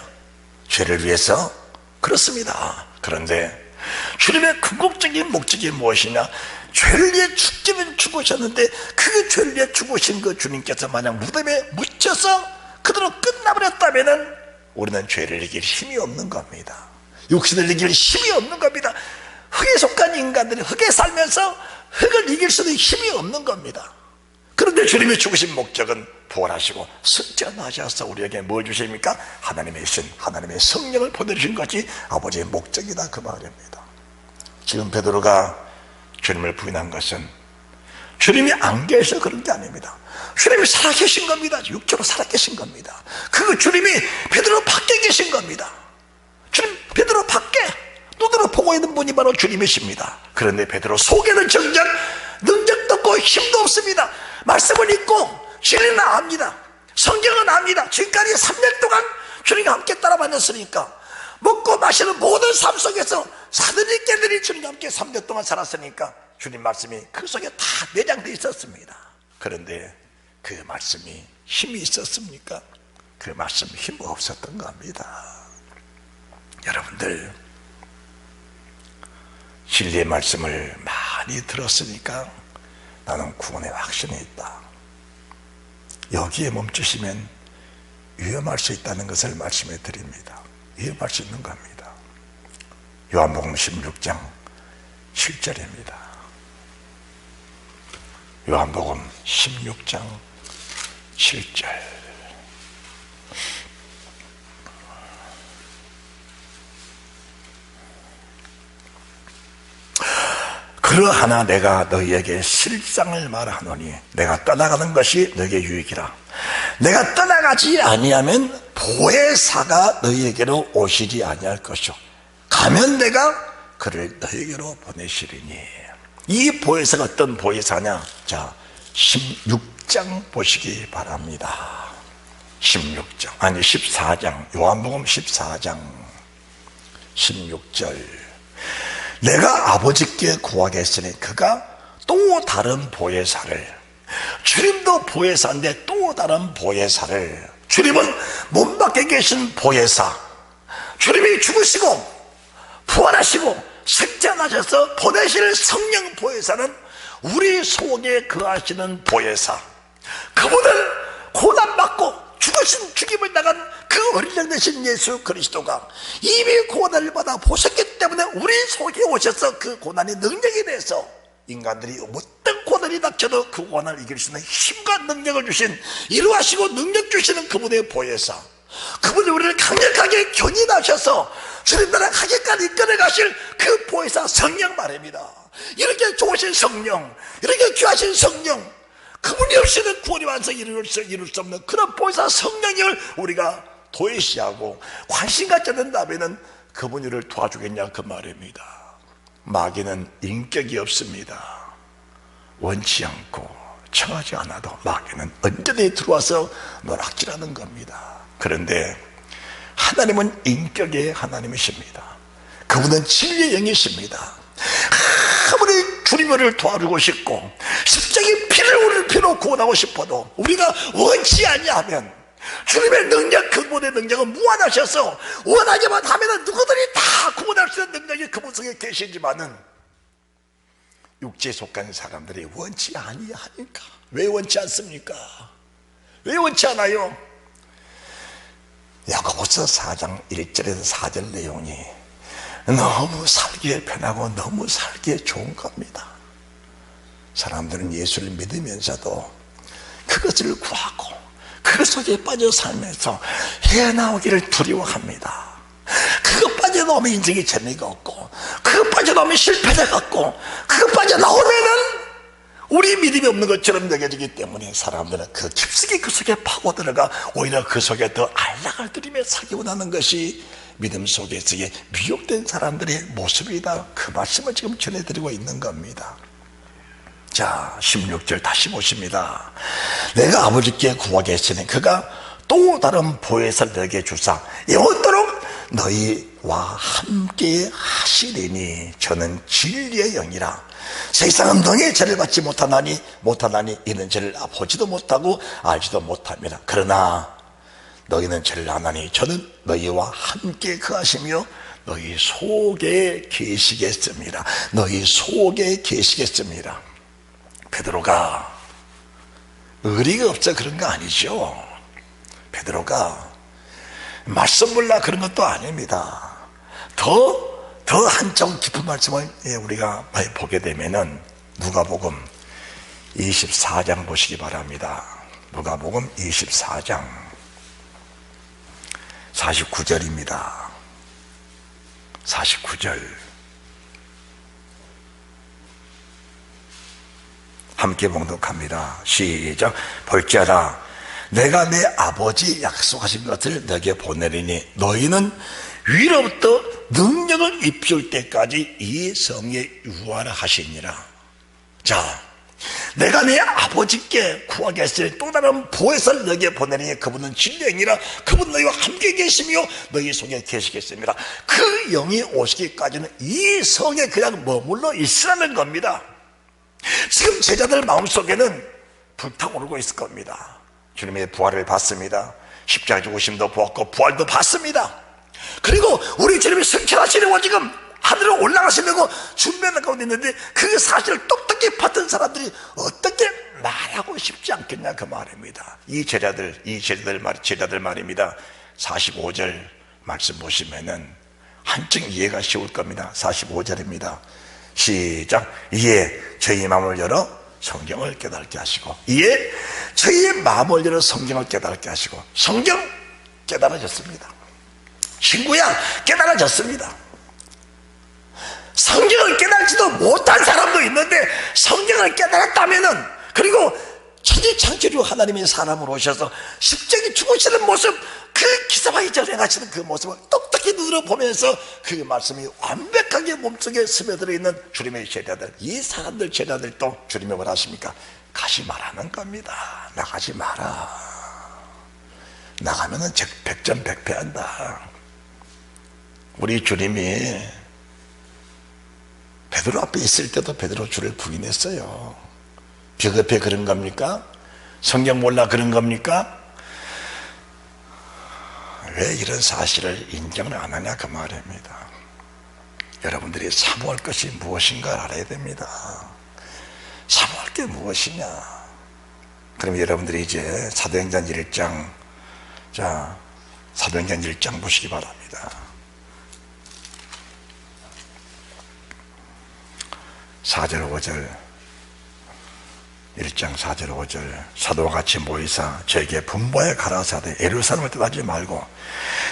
Speaker 1: 죄를 위해서? 그렇습니다. 그런데 주님의 궁극적인 목적이 무엇이냐? 죄를 위해 죽기는 죽으셨는데 그 죄를 위해 죽으신 그 주님께서 만약 무덤에 묻혀서 그대로 끝나버렸다면 우리는 죄를 이길 힘이 없는 겁니다. 육신을 이길 힘이 없는 겁니다. 흙에 속한 인간들이 흙에 살면서 흙을 이길 수는 힘이 없는 겁니다. 그런데 주님이 죽으신 목적은 부활하시고 승천하셔서 우리에게 뭘 주십니까? 하나님의 신, 하나님의 성령을 보내주신 것이 아버지의 목적이다, 그 말입니다. 지금 베드로가 주님을 부인한 것은 주님이 안 계셔서 그런 게 아닙니다. 주님이 살아계신 겁니다. 육체로 살아계신 겁니다. 그 주님이 베드로 밖에 계신 겁니다. 주님 베드로 밖에 눈으로 보고 있는 분이 바로 주님이십니다. 그런데 베드로 속에는 정작 능력도 없고 힘도 없습니다. 말씀을 읽고 진리는 압니다. 성경은 압니다. 지금까지 3년 동안 주님과 함께 따라다녔으니까, 먹고 마시는 모든 삶 속에서 사들이 깨들이 주님과 함께 3년 동안 살았으니까 주님 말씀이 그 속에 다 내장되어 있었습니다. 그런데 그 말씀이 힘이 있었습니까? 그 말씀 힘 없었던 겁니다. 여러분들, 진리의 말씀을 많이 들었으니까 나는 구원의 확신이 있다. 여기에 멈추시면 위험할 수 있다는 것을 말씀해 드립니다. 위험할 수 있는 겁니다. 요한복음 16장 7절입니다. 요한복음 16장 7절. 그러하나 내가 너희에게 실상을 말하노니 내가 떠나가는 것이 너희에게 유익이라. 내가 떠나가지 아니하면 보혜사가 너희에게로 오시지 아니할 것이요 가면 내가 그를 너희에게로 보내시리니. 이 보혜사가 어떤 보혜사냐? 자, 16장 보시기 바랍니다. 14장, 요한복음 14장 16절. 내가 아버지께 구하겠으니 그가 또 다른 보혜사를, 주님도 보혜사인데 또 다른 보혜사를, 주님은 몸 밖에 계신 보혜사, 주님이 죽으시고 부활하시고 승천하셔서 보내실 성령 보혜사는 우리 속에 거하시는 보혜사, 그분을 고난받고 죽임을 당한 그 어린 양 되신 예수 그리스도가 이미 고난을 받아 보셨기 때문에 우리 속에 오셔서 그 고난의 능력에 대해서 인간들이 어떤 고난이 닥쳐도 그 고난을 이길 수 있는 힘과 능력을 주신, 이루하시고 능력 주시는 그분의 보혜사, 그분이 우리를 강력하게 견인하셔서 주님 나라 하기까지 이끌어 가실 그 보혜사 성령 말입니다. 이렇게 좋으신 성령, 이렇게 귀하신 성령, 그분이 없이는 구원의 완성 이룰 수 없는 그런 보혜사 성령을 우리가 도외시하고 관심 갖게 된다면 그분이 우리를 도와주겠냐 그 말입니다. 마귀는 인격이 없습니다. 원치 않고 청하지 않아도 마귀는 언제든지 들어와서 노락질하는 겁니다. 그런데 하나님은 인격의 하나님이십니다. 그분은 진리의 영이십니다. 아무리 주님을 도와주고 싶고 십자가의 피를 우리를 피로 구원하고 싶어도 우리가 원치 아니하면 주님의 능력, 그분의 능력은 무한하셔서 원하기만 하면 누구들이 다 구원할 수 있는 능력이 그분 속에 계시지만은 육체에 속한 사람들이 원치 아니하니까. 왜 원치 않습니까? 왜 원치 않아요? 야고보서 4장 1절에서 4절 내용이 너무 살기에 편하고 너무 살기에 좋은 겁니다. 사람들은 예수를 믿으면서도 그것을 구하고 그 속에 빠져 살면서 헤어나오기를 두려워합니다. 그거 빠져나오면 인생이 재미가 없고, 그거 빠져나오면 실패자 같고, 그거 빠져나오면은 우리 믿음이 없는 것처럼 느껴지기 때문에 사람들은 그 깊숙이 그 속에 파고 들어가 오히려 그 속에 더 안락을 들이며 살기 원하는 것이 믿음 속에서의 미혹된 사람들의 모습이다. 그 말씀을 지금 전해드리고 있는 겁니다. 자, 16절 다시 보십니다. 내가 아버지께 구하겠으니 그가 또 다른 보혜사를 너에게 주사 영원토록 너희와 함께 하시리니 저는 진리의 영이라. 세상은 너의 죄를 받지 못하나니 이는 죄를 보지도 못하고 알지도 못합니다. 그러나 너희는 죄를 아나니 저는 너희와 함께 거하시며 너희 속에 계시겠습니다. 너희 속에 계시겠습니다. 베드로가 의리가 없어 그런 거 아니죠. 베드로가 말씀 몰라 그런 것도 아닙니다. 더 한참 깊은 말씀을 우리가 많이 보게 되면은 누가복음 24장 보시기 바랍니다. 누가복음 24장 49절입니다. 49절 함께 봉독합니다. 시작. 볼지어다 내가 내 아버지 약속하신 것을 너에게 보내리니 너희는 위로부터 능력을 입술 때까지 이 성에 유하라 하시니라. 자, 내가 내 아버지께 구하겠으니 또 다른 보혜사를 너에게 보내리니 그분은 진리이니라. 그분 너희와 함께 계시며 너희 속에 계시겠습니다. 그 영이 오시기까지는 이 성에 그냥 머물러 있으라는 겁니다. 지금 제자들 마음속에는 불타오르고 있을 겁니다. 주님의 부활을 받습니다. 십자가 죽으심도 보았고 부활도 받습니다. 그리고 우리 주님이 승천하시려고 지금 하늘로 올라가시려고 준비하는 가운데 있는데 그 사실을 똑똑히 받은 사람들이 어떻게 말하고 싶지 않겠냐 그 말입니다. 이 제자들 말입니다. 45절 말씀 보시면은 한층 이해가 쉬울 겁니다. 45절입니다. 시작. 이에 저희 마음을 열어 성경을 깨닫게 하시고, 이에 저희의 마음을 열어 성경을 깨닫게 하시고. 성경 깨달아졌습니다. 친구야, 깨달아졌습니다. 성경을 깨달지도 못한 사람도 있는데 성경을 깨달았다면은, 그리고 천지창조주 하나님이 사람으로 오셔서 십자가에 죽으시는 모습, 그 기사와 이전에 가시는 그 모습을 똑똑히 눈으로 보면서 그 말씀이 완벽하게 몸속에 스며들어 있는 주님의 제자들, 이 사람들 제자들도 주님이 뭐라 하십니까? 가지 말라는 겁니다. 나가지 마라. 나가면은 백전백패한다. 우리 주님이 베드로 앞에 있을 때도 베드로 주를 부인했어요. 비겁해 그런 겁니까? 성경 몰라 그런 겁니까? 왜 이런 사실을 인정을 안 하냐 그 말입니다. 여러분들이 사모할 것이 무엇인가 알아야 됩니다. 게 무엇이냐? 그럼 여러분들이 이제 사도행전 1장, 자, 사도행전 1장 보시기 바랍니다. 4절 5절, 1장 4절 5절. 사도와 같이 모이사 저에게 분부하여 가라사대 예루살렘을 떠나지 말고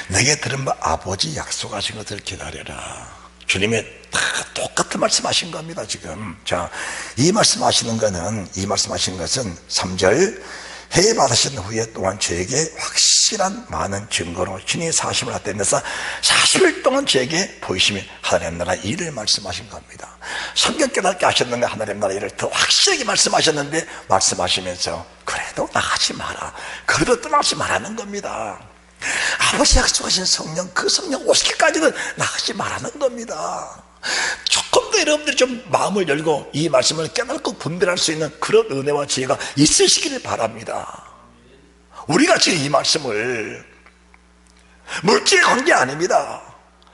Speaker 1: 내게 들은 바 아버지 약속하신 것을 기다려라. 주님의 다 똑같은 말씀하신 겁니다. 지금 자, 이 말씀하시는 것은 3절 해에 받으신 후에 또한 저에게 확실한 많은 증거로 신이 40을 나타내서 40일 동안 저에게 보이시며 하나님 나라 일을 말씀하신 겁니다. 성경 깨닫게 하셨는데 하나님 나라 일을 더 확실하게 말씀하셨는데, 말씀하시면서 그래도 나가지 마라, 그래도 떠나지 말라는 겁니다. 아버지 약속하신 성령, 그 성령 오시기까지는 나가지 말라는 겁니다. 조금 더 여러분들이 좀 마음을 열고 이 말씀을 깨닫고 분별할 수 있는 그런 은혜와 지혜가 있으시기를 바랍니다. 우리가 지금 이 말씀을, 물질의 관계 아닙니다.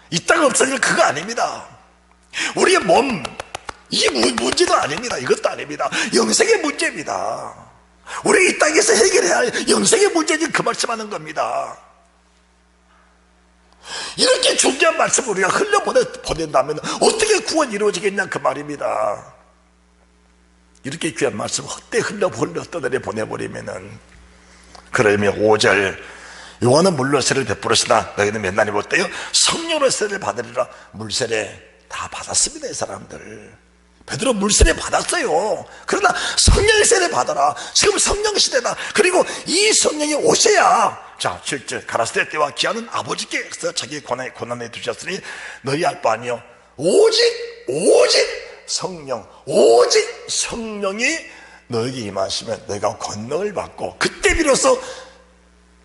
Speaker 1: 이따가 없어질 그거 아닙니다. 우리의 몸, 이 문제도 아닙니다. 이것도 아닙니다. 영생의 문제입니다. 우리 이 땅에서 해결해야 할 영생의 문제지, 그 말씀하는 겁니다. 이렇게 중요한 말씀을 우리가 흘려보낸다면 어떻게 구원이 이루어지겠냐, 그 말입니다. 이렇게 귀한 말씀을 헛되이 흘려 떠내려 보내버리면은, 그러면 5절 요한은 물로 세를 베풀었으나 너희는 맨날이 못되어 성령으로 세를 받으리라. 물세례 다 받았습니다. 이 사람들 베드로 물세례 받았어요. 그러나 성령의 세례 받아라. 지금 성령 시대다. 그리고 이 성령이 오셔야, 자 7절 가라사대 때와 기한은 아버지께서 자기 고난에 두셨으니 너희 알 바 아니요 오직 성령, 오직 성령이 너에게 임하시면 너희가 권능을 받고 그때 비로소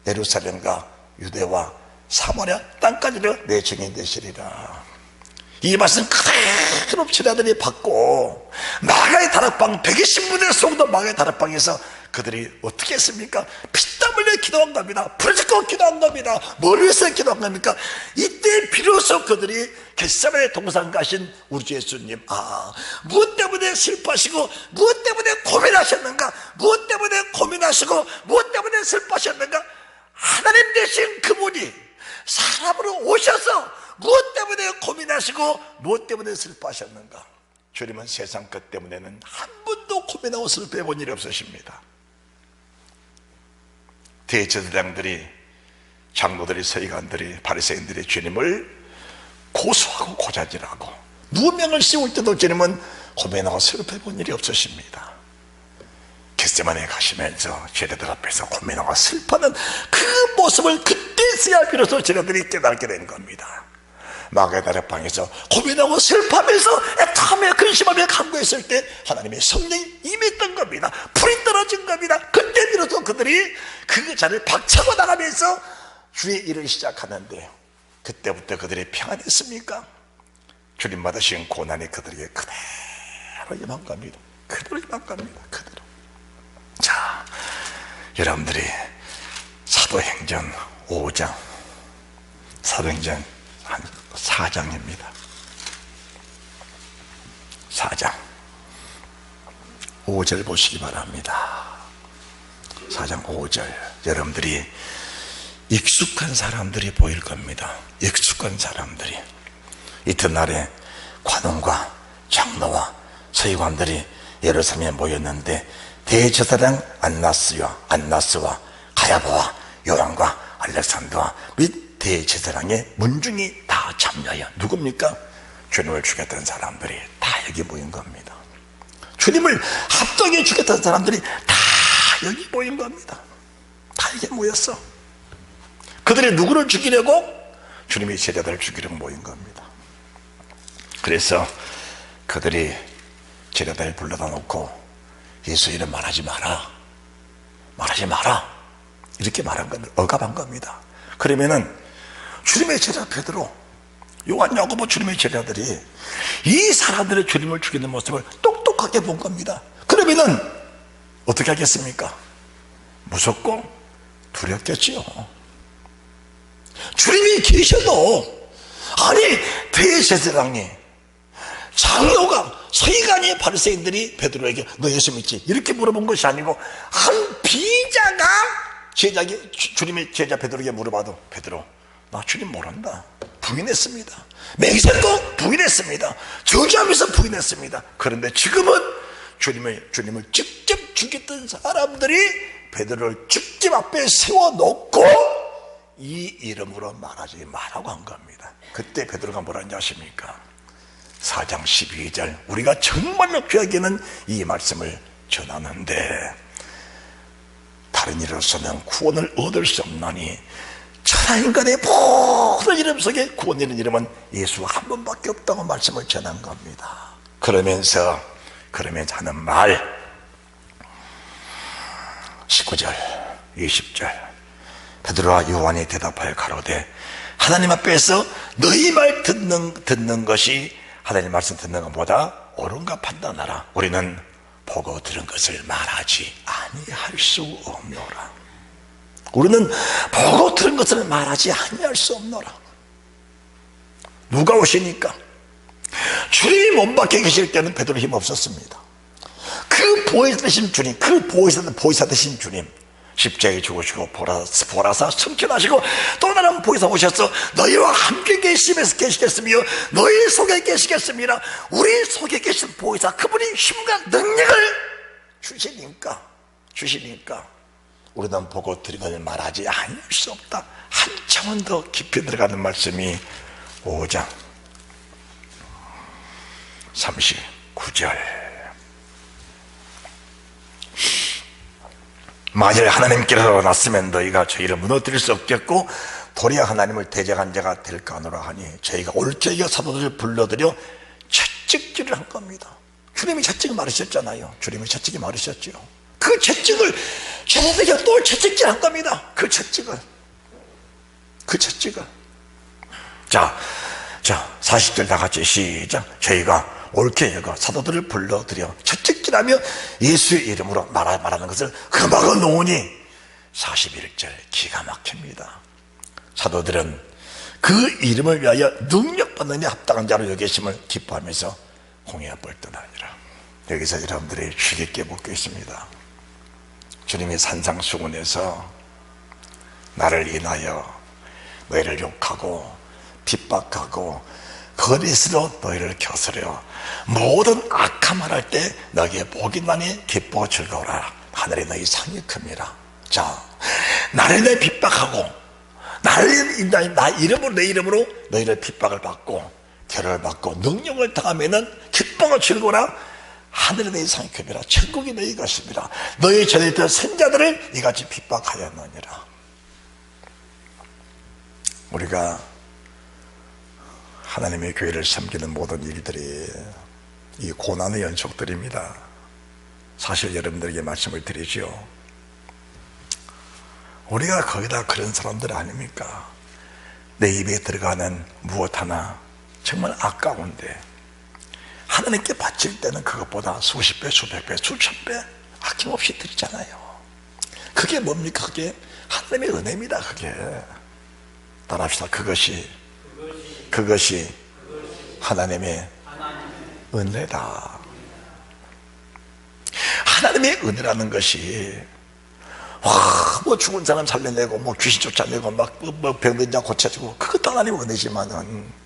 Speaker 1: 예루살렘과 유대와 사마리아 땅까지도 내 증인 되시리라. 이 말씀 그대로 제자들이 받고 마가의 다락방 120분의 성도 마가의 다락방에서 그들이 어떻게 했습니까? 피땀 흘려 기도한 겁니다. 부르짖고 기도한 겁니다. 뭘 위해서 기도한 겁니까? 이때 비로소 그들이 겟세마네 동산 가신 우리 주 예수님, 무엇 때문에 슬퍼하시고 무엇 때문에 고민하셨는가, 무엇 때문에 고민하시고 무엇 때문에 슬퍼하셨는가, 하나님 되신 그분이 사람으로 오셔서 무엇 때문에 고민하시고 무엇 때문에 슬퍼하셨는가. 주님은 세상 것 때문에는 한 번도 고민하고 슬퍼해 본 일이 없으십니다. 대제사장들이, 장로들이, 서기관들이, 바리새인들이 주님을 고소하고 고자질하고 누명을 씌울 때도 주님은 고민하고 슬퍼해 본 일이 없으십니다. 겟세마네 가시면서 제자들 앞에서 고민하고 슬퍼하는 그 모습을 그때서야 비로소 제자들이 깨닫게 된 겁니다. 마가의 다락방에서 고민하고 슬퍼하면서 애타하며 근심하며 간구했을 때 하나님의 성령이 임했던 겁니다. 불이 떨어진 겁니다. 그때 비로소 그들이 그 자리를 박차고 나가면서 주의 일을 시작하는데, 그때부터 그들이 평안했습니까? 주님 받으신 고난이 그들에게 그대로 임한 겁니다. 그대로 임한 겁니다. 그대로. 자, 여러분들이 사도행전 5장, 사도행전 한 4장입니다. 4장 5절 보시기 바랍니다. 4장 5절. 여러분들이 익숙한 사람들이 보일 겁니다. 익숙한 사람들이. 이튿날에 관원과 장로와 서기관들이 예루살렘에 모였는데 대제사장 안나스와 가야바와 요한과 알렉산더와 및 대제사장의 문중이 다 참여하여, 누굽니까? 주님을 죽였던 사람들이 다 여기 모인 겁니다. 주님을 합당해 죽였던 사람들이 다 여기 모인 겁니다. 다 여기 모였어. 그들이 누구를 죽이려고? 주님의 제자들을 죽이려고 모인 겁니다. 그래서 그들이 제자들을 불러다 놓고 예수 이름 말하지 마라 이렇게 말한 겁니다. 억압한 겁니다. 그러면은 주님의 제자 베드로, 요한, 야고보, 주님의 제자들이 이 사람들의 주님을 죽이는 모습을 똑똑하게 본 겁니다. 그러면은 어떻게 하겠습니까? 무섭고 두렵겠지요. 주님이 계셔도, 아니 대제사장이, 장로가, 서기관이 바리새인들이 베드로에게 너 예수 믿지? 이렇게 물어본 것이 아니고 한 비자가 주님의 제자 베드로에게 물어봐도 베드로 나 주님 모른다 부인했습니다. 맹세코 부인했습니다. 저주하면서 부인했습니다. 그런데 지금은 주님을 직접 죽였던 사람들이 베드로를 죽집 앞에 세워놓고 이 이름으로 말하지 말라고 한 겁니다. 그때 베드로가 뭐라는지 아십니까? 4장 12절 우리가 정말로 그에게는 이 말씀을 전하는데 다른 이로서는 구원을 얻을 수 없나니 천하인간의 모든 이름 속에 구원이라는 이름은 예수 한 번밖에 없다고 말씀을 전한 겁니다. 그러면서 하는 말 19절 20절 베드로와 요한이 대답하여 가로되 하나님 앞에서 너희 말 듣는 것이 하나님 말씀 듣는 것보다 옳은가 판단하라. 우리는 보고 들은 것을 말하지 아니할 수 없노라. 우리는 보고 들은 것을 말하지 아니할 수 없노라. 누가 오시니까? 주님이 몸 밖에 계실 때는 베드로 힘 없었습니다. 그 보혜사 되신 주님, 그 보혜사 되신 주님 십자가에 죽으시고 보라사 승천하시고 또 다른 보혜사 오셔서 너희와 함께 계시겠으며 너희 속에 계시겠습니다. 우리 속에 계신 보혜사 그분이 힘과 능력을 주시니까 우리는 보고 들은 것을 말하지 아니할 수 없다. 한참은 더 깊이 들어가는 말씀이 5장 39절 만일 하나님께서 났으면 너희가 저희를 무너뜨릴 수 없겠고 도리어 하나님을 대적한 자가 될까 하노라 하니 저희가 올저희가 사도들을 불러들여 채찍질을 한 겁니다. 주님이 채찍을 마르셨잖아요. 주님이 채찍이 마르셨죠. 그 채찍을 제자들이 또 채찍질 한 겁니다. 그 채찍을 자 40절 다 같이 시작. 저희가 옳게 여겨 사도들을 불러들여 채찍질하며 예수의 이름으로 말하는 것을 금하고 놓으니 41절 기가 막힙니다. 사도들은 그 이름을 위하여 능력받는 데 합당한 자로 여기심을 기뻐하면서 공회가 뻘떠나니라. 여기서 여러분들이 주의깊게 묻고 있습니다. 주님이 산상수훈에서 나를 인하여 너희를 욕하고 핍박하고 거짓으로 너희를 겨스려 모든 악한 말할 때 너희의 복이 나니 기뻐 즐거워라. 하늘에 너희 상이 큽니다. 자, 나를 내 핍박하고 나 이름으로 내 이름으로 너희를 핍박을 받고 괴로움을 받고 능력을 당하면은 기뻐 즐거워라. 하늘에 너희 상이 큽니다. 천국이 너희 것입니다. 너희 전에 있던 선자들을 이같이 핍박하였느니라. 우리가 하나님의 교회를 섬기는 모든 일들이 이 고난의 연속들입니다. 사실 여러분들에게 말씀을 드리죠. 우리가 거의 다 그런 사람들 아닙니까? 내 입에 들어가는 무엇 하나 정말 아까운데 하나님께 바칠 때는 그것보다 수십 배, 수백 배, 수천 배 아낌없이 드리잖아요. 그게 뭡니까? 그게 하나님의 은혜입니다. 그게 따라합시다. 그것이 하나님의 은혜다. 하나님의 은혜라는 것이 뭐 죽은 사람 살려내고 뭐 귀신 쫓아내고 막 뭐 병든 자 고쳐주고 그것도 하나님의 은혜지만은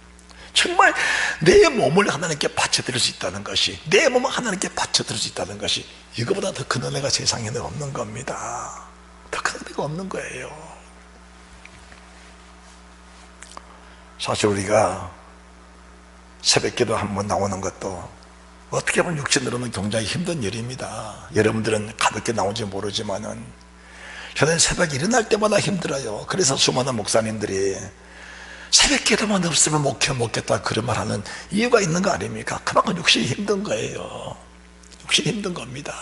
Speaker 1: 정말 내 몸을 하나님께 바쳐드릴 수 있다는 것이 내 몸을 하나님께 바쳐드릴 수 있다는 것이 이거보다 더 큰 은혜가 세상에는 없는 겁니다. 더 큰 은혜가 없는 거예요. 사실 우리가 새벽기도 한번 나오는 것도 어떻게 보면 육신으로는 굉장히 힘든 일입니다. 여러분들은 가볍게 나온지 모르지만은 저는 새벽에 일어날 때마다 힘들어요. 그래서 수많은 목사님들이 새벽기도만 없으면 목회 먹겠다 그런 말 하는 이유가 있는 거 아닙니까? 그만큼 육신이 힘든 거예요. 육신이 힘든 겁니다.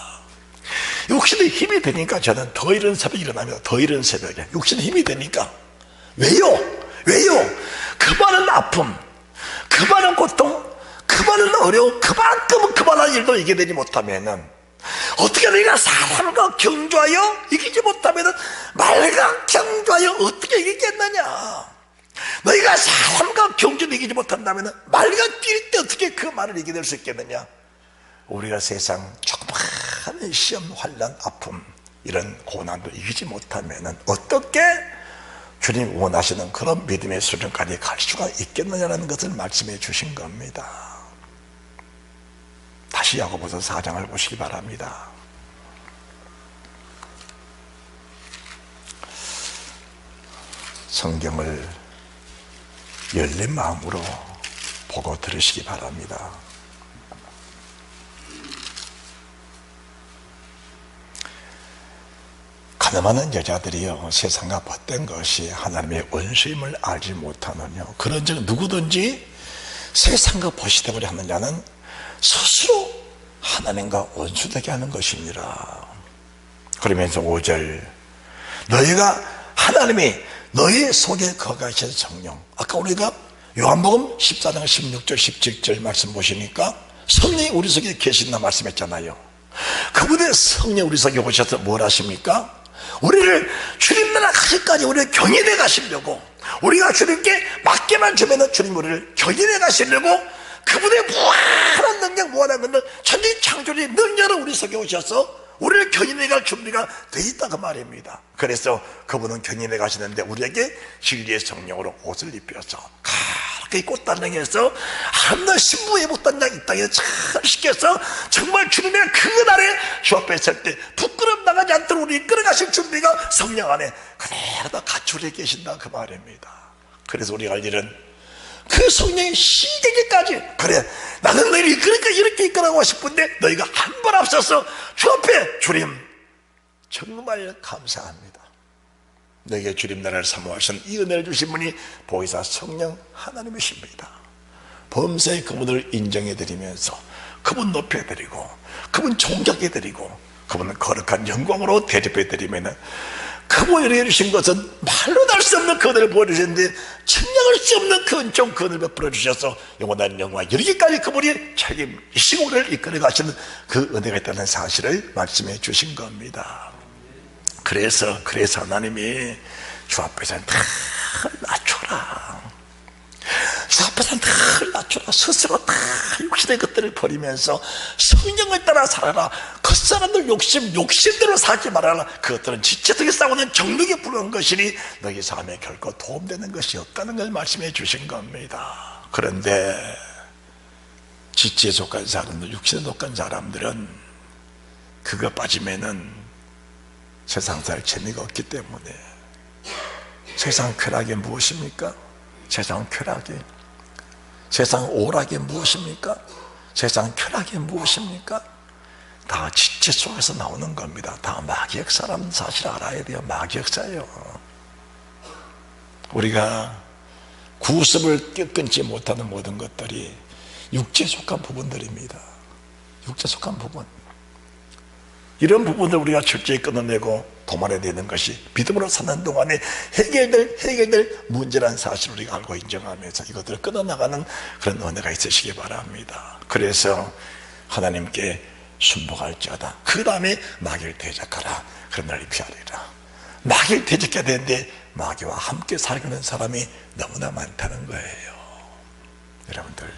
Speaker 1: 육신의 힘이 되니까 저는 더 이른 새벽에 일어납니다. 더 이른 새벽에 육신의 힘이 되니까. 왜요? 그 많은 아픔, 그 많은 고통, 그 많은 어려움, 그만한 일도 이겨내지 못하면은 어떻게 너희가 사람과 경주하여 이기지 못하면은 말과 경주하여 어떻게 이기겠느냐? 너희가 사람과 경주를 이기지 못한다면은 말과 뛸 때 어떻게 그 말을 이겨낼 수 있겠느냐? 우리가 세상 조그마한 시험, 환난, 아픔 이런 고난도 이기지 못하면 어떻게 주님 원하시는 그런 믿음의 수준까지 갈 수가 있겠느냐는 것을 말씀해 주신 겁니다. 다시 야고보서 4장을 보시기 바랍니다. 성경을 열린 마음으로 보고 들으시기 바랍니다. 가늠하는 여자들이요, 세상과 벗된 것이 하나님의 원수임을 알지 못하느냐. 그런즉 누구든지 세상과 벗이 되고자 하는 자는 스스로 하나님과 원수되게 하는 것이니라. 그러면서 5절, 너희가 하나님이 너희 속에 거하신 성령, 아까 우리가 요한복음 14장 16절 17절 말씀 보시니까 성령이 우리 속에 계신다 말씀했잖아요. 그분의 성령 우리 속에 오셔서 뭘 하십니까? 우리를 주님 나라 가기까지 우리를 견인해 가시려고, 우리가 주님께 맡게만 주면 주님 우리를 견인해 가시려고 그분의 무한한 능력, 무한한 능력, 천지 창조의 능력을 우리 속에 오셔서 우리를 견인해 갈 준비가 돼 있다 그 말입니다. 그래서 그분은 견인해 가시는데 우리에게 진리의 성령으로 옷을 입혀서 가르게 꽃단장에서 한날 신부의 못단장 이 땅에 잘 시켜서 정말 주님의 그날에 주 앞에 설 때 부끄럼 나가지 않도록 우리 끌어가실 준비가 성령 안에 그대로 다 갖추려 계신다 그 말입니다. 그래서 우리가 할 일은 그 성령이 시대기까지, 그래 나는 너희를 그러니까 이렇게 이끌어가고 싶은데 너희가 한 번 앞서서 주 앞에 주님 정말 감사합니다. 너희에게 주님 나라를 사모하신 이 은혜를 주신 분이 보혜사 성령 하나님이십니다. 범사에 그분을 인정해드리면서 그분 높여드리고 그분 존경해드리고 그분은 거룩한 영광으로 대접해드리면 그분이 해주신 것은 말로 달 수 없는 그 은혜를 보여주셨는데 측량할 수 없는 그 은총, 그 은혜를 베풀어 주셔서 영원한 영광 이르기까지 그분이 책임지시고 우리를 이끌어 가시는 그 은혜가 있다는 사실을 말씀해 주신 겁니다. 그래서 하나님이 주 앞에서는 다 낮춰라, 주 앞에서는 다 낮춰라, 스스로 다 육신의 것들을 버리면서 성령을 따라 살아라. 겉사람들 욕심대로 살지 말아라. 그것들은 지체되게 싸우는 정력에 불과한 것이니 너희 삶에 결코 도움되는 것이 없다는 걸 말씀해 주신 겁니다. 그런데 지체에 속한 사람들, 육신에 속한 사람들은 그거 빠지면은 세상 살 재미가 없기 때문에. 세상 쾌락이 무엇입니까? 세상 쾌락이, 세상 오락이 무엇입니까? 세상 쾌락이 무엇입니까? 다 지체 속에서 나오는 겁니다. 다 마귀 역사라는 사실 알아야 돼요. 마귀 역사예요. 우리가 구습을 끊지 못하는 모든 것들이 육체에 속한 부분들입니다. 육체에 속한 부분, 이런 부분을 우리가 철저히 끊어내고 도말해야 되는 것이 믿음으로 사는 동안에 해결될 문제라는 사실을 우리가 알고 인정하면서 이것들을 끊어나가는 그런 은혜가 있으시기 바랍니다. 그래서 하나님께 순복할지어다, 그 다음에 마귀를 대적하라, 그런 날이 피하리라. 마귀를 대적해야 되는데 마귀와 함께 살고는 사람이 너무나 많다는 거예요. 여러분들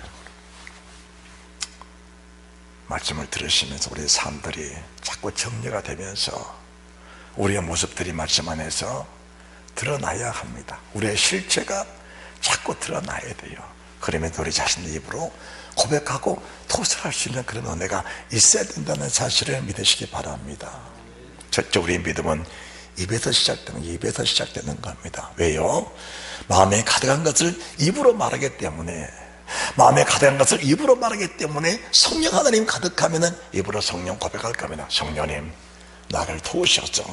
Speaker 1: 말씀을 들으시면서 우리의 삶들이 자꾸 정리가 되면서 우리의 모습들이 말씀 안에서 드러나야 합니다. 우리의 실체가 자꾸 드러나야 돼요. 그러면서 우리 자신의 입으로 고백하고 토설할 수 있는 그런 은혜가 있어야 된다는 사실을 믿으시기 바랍니다. 첫째, 우리의 믿음은 입에서 시작되는 겁니다. 왜요? 마음에 가득한 것을 입으로 말하기 때문에, 마음에 가득한 것을 입으로 말하기 때문에 성령 하나님 가득하면은 입으로 성령 고백할 겁니다. 성령님, 나를 도우셔서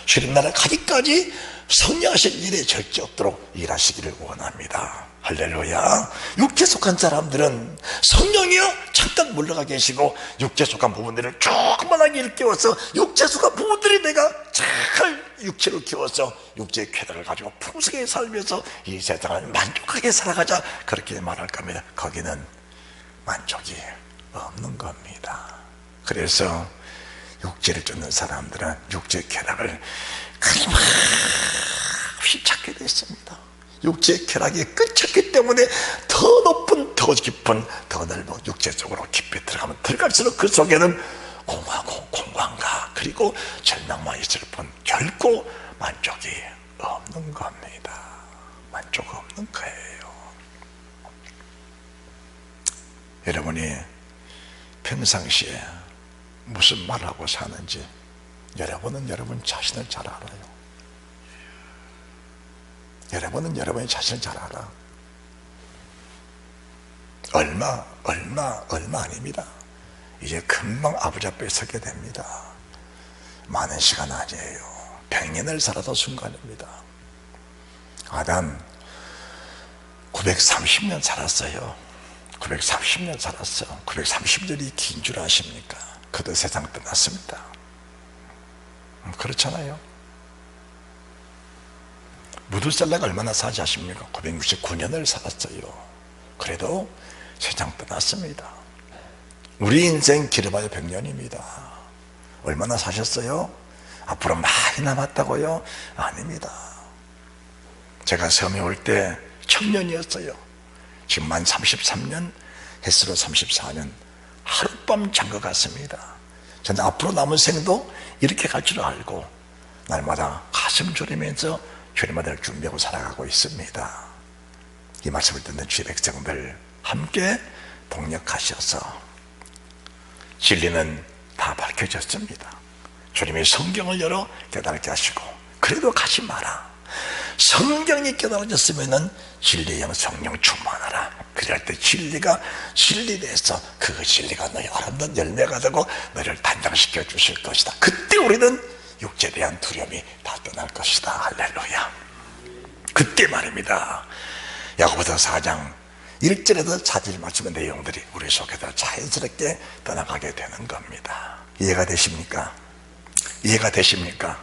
Speaker 1: 주님 나라 가기까지 성령하신 일에 절제 없도록 일하시기를 원합니다. 할렐루야. 육체 속한 사람들은 성령이요 잠깐 물러가 계시고 육체 속한 부분들을 조그만하게 일깨워서 육체 속한 부분들이 내가 잘 육체를 키워서 육체의 쾌락을 가지고 풍성하게 살면서 이 세상을 만족하게 살아가자, 그렇게 말할 겁니다. 거기는 만족이 없는 겁니다. 그래서 육체를 쫓는 사람들은 육체의 쾌락을 끊임없이 찾게 됐습니다. 육체의 쾌락이 끝쳤기 때문에 더 높은, 더 깊은, 더 넓은 육체 속으로 깊이 들어가면 들어갈수록 그 속에는 공허하고 공허한가, 그리고 절망만 있을 뿐 결코 만족이 없는 겁니다. 만족 없는 거예요. 여러분이 평상시에 무슨 말을 하고 사는지 여러분은 여러분 자신을 잘 알아요. 여러분은 여러분의 자신을 잘 알아. 얼마 아닙니다. 이제 금방 아버지 앞에 서게 됩니다. 많은 시간 아니에요. 100년을 살아도 순간입니다. 아담 930년 살았어요. 930년 살았어. 930년이 긴 줄 아십니까? 그도 세상 떠났습니다. 그렇잖아요. 무두셀라가 얼마나 사지 아십니까? 969년을 살았어요. 그래도 세상 떠났습니다. 우리 인생 길어봐야 100년입니다. 얼마나 사셨어요? 앞으로 많이 남았다고요? 아닙니다. 제가 섬에 올 때 청년이었어요. 지금 만 33년, 햇수로 34년, 하룻밤 잔 것 같습니다. 저는 앞으로 남은 생도 이렇게 갈 줄 알고 날마다 가슴 졸이면서 주님을 준비하고 살아가고 있습니다. 이 말씀을 듣는 주의 백성들 함께 동력하셔서 진리는 다 밝혀졌습니다. 주님이 성경을 열어 깨닫게 하시고, 그래도 가지 마라. 성경이 깨달아졌으면 진리의 영 성령 충만하라. 그럴 때 진리가 진리돼서 그 진리가 너희 아름다운 열매가 되고 너를 단장시켜 주실 것이다. 그때 우리는 육체에 대한 두려움이 다 떠날 것이다. 할렐루야. 그때 말입니다. 야고보서 4장 1절에도 자질 맞추는 내용들이 우리 속에서 자연스럽게 떠나가게 되는 겁니다. 이해가 되십니까? 이해가 되십니까?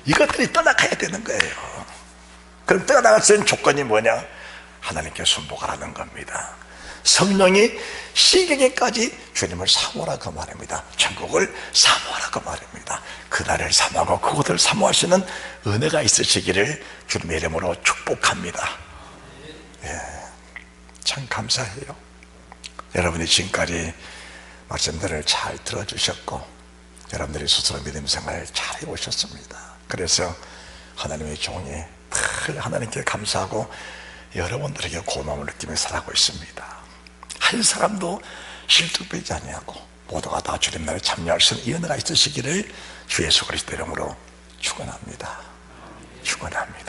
Speaker 1: 이것들이 떠나가야 되는 거예요. 그럼 떠나갈 수 있는 조건이 뭐냐? 하나님께 순복하라는 겁니다. 성령이 시계까지 주님을 사모하라 그 말입니다. 천국을 사모하라 그 말입니다. 그날을 사모하고 그곳을 사모하시는 은혜가 있으시기를 주님의 이름으로 축복합니다. 예, 참 감사해요. 여러분이 지금까지 말씀들을 잘 들어주셨고 여러분들이 스스로 믿음 생활을 잘 해오셨습니다. 그래서 하나님의 종이 늘 하나님께 감사하고 여러분들에게 고마움을 느끼며 살아가고 있습니다. 한 사람도 실족되지 아니하고 모두가 다 주님 나라에 참여할 수 있는 이 은혜가 있으시기를 주 예수 그리스도 이름으로 축원합니다. 축원합니다.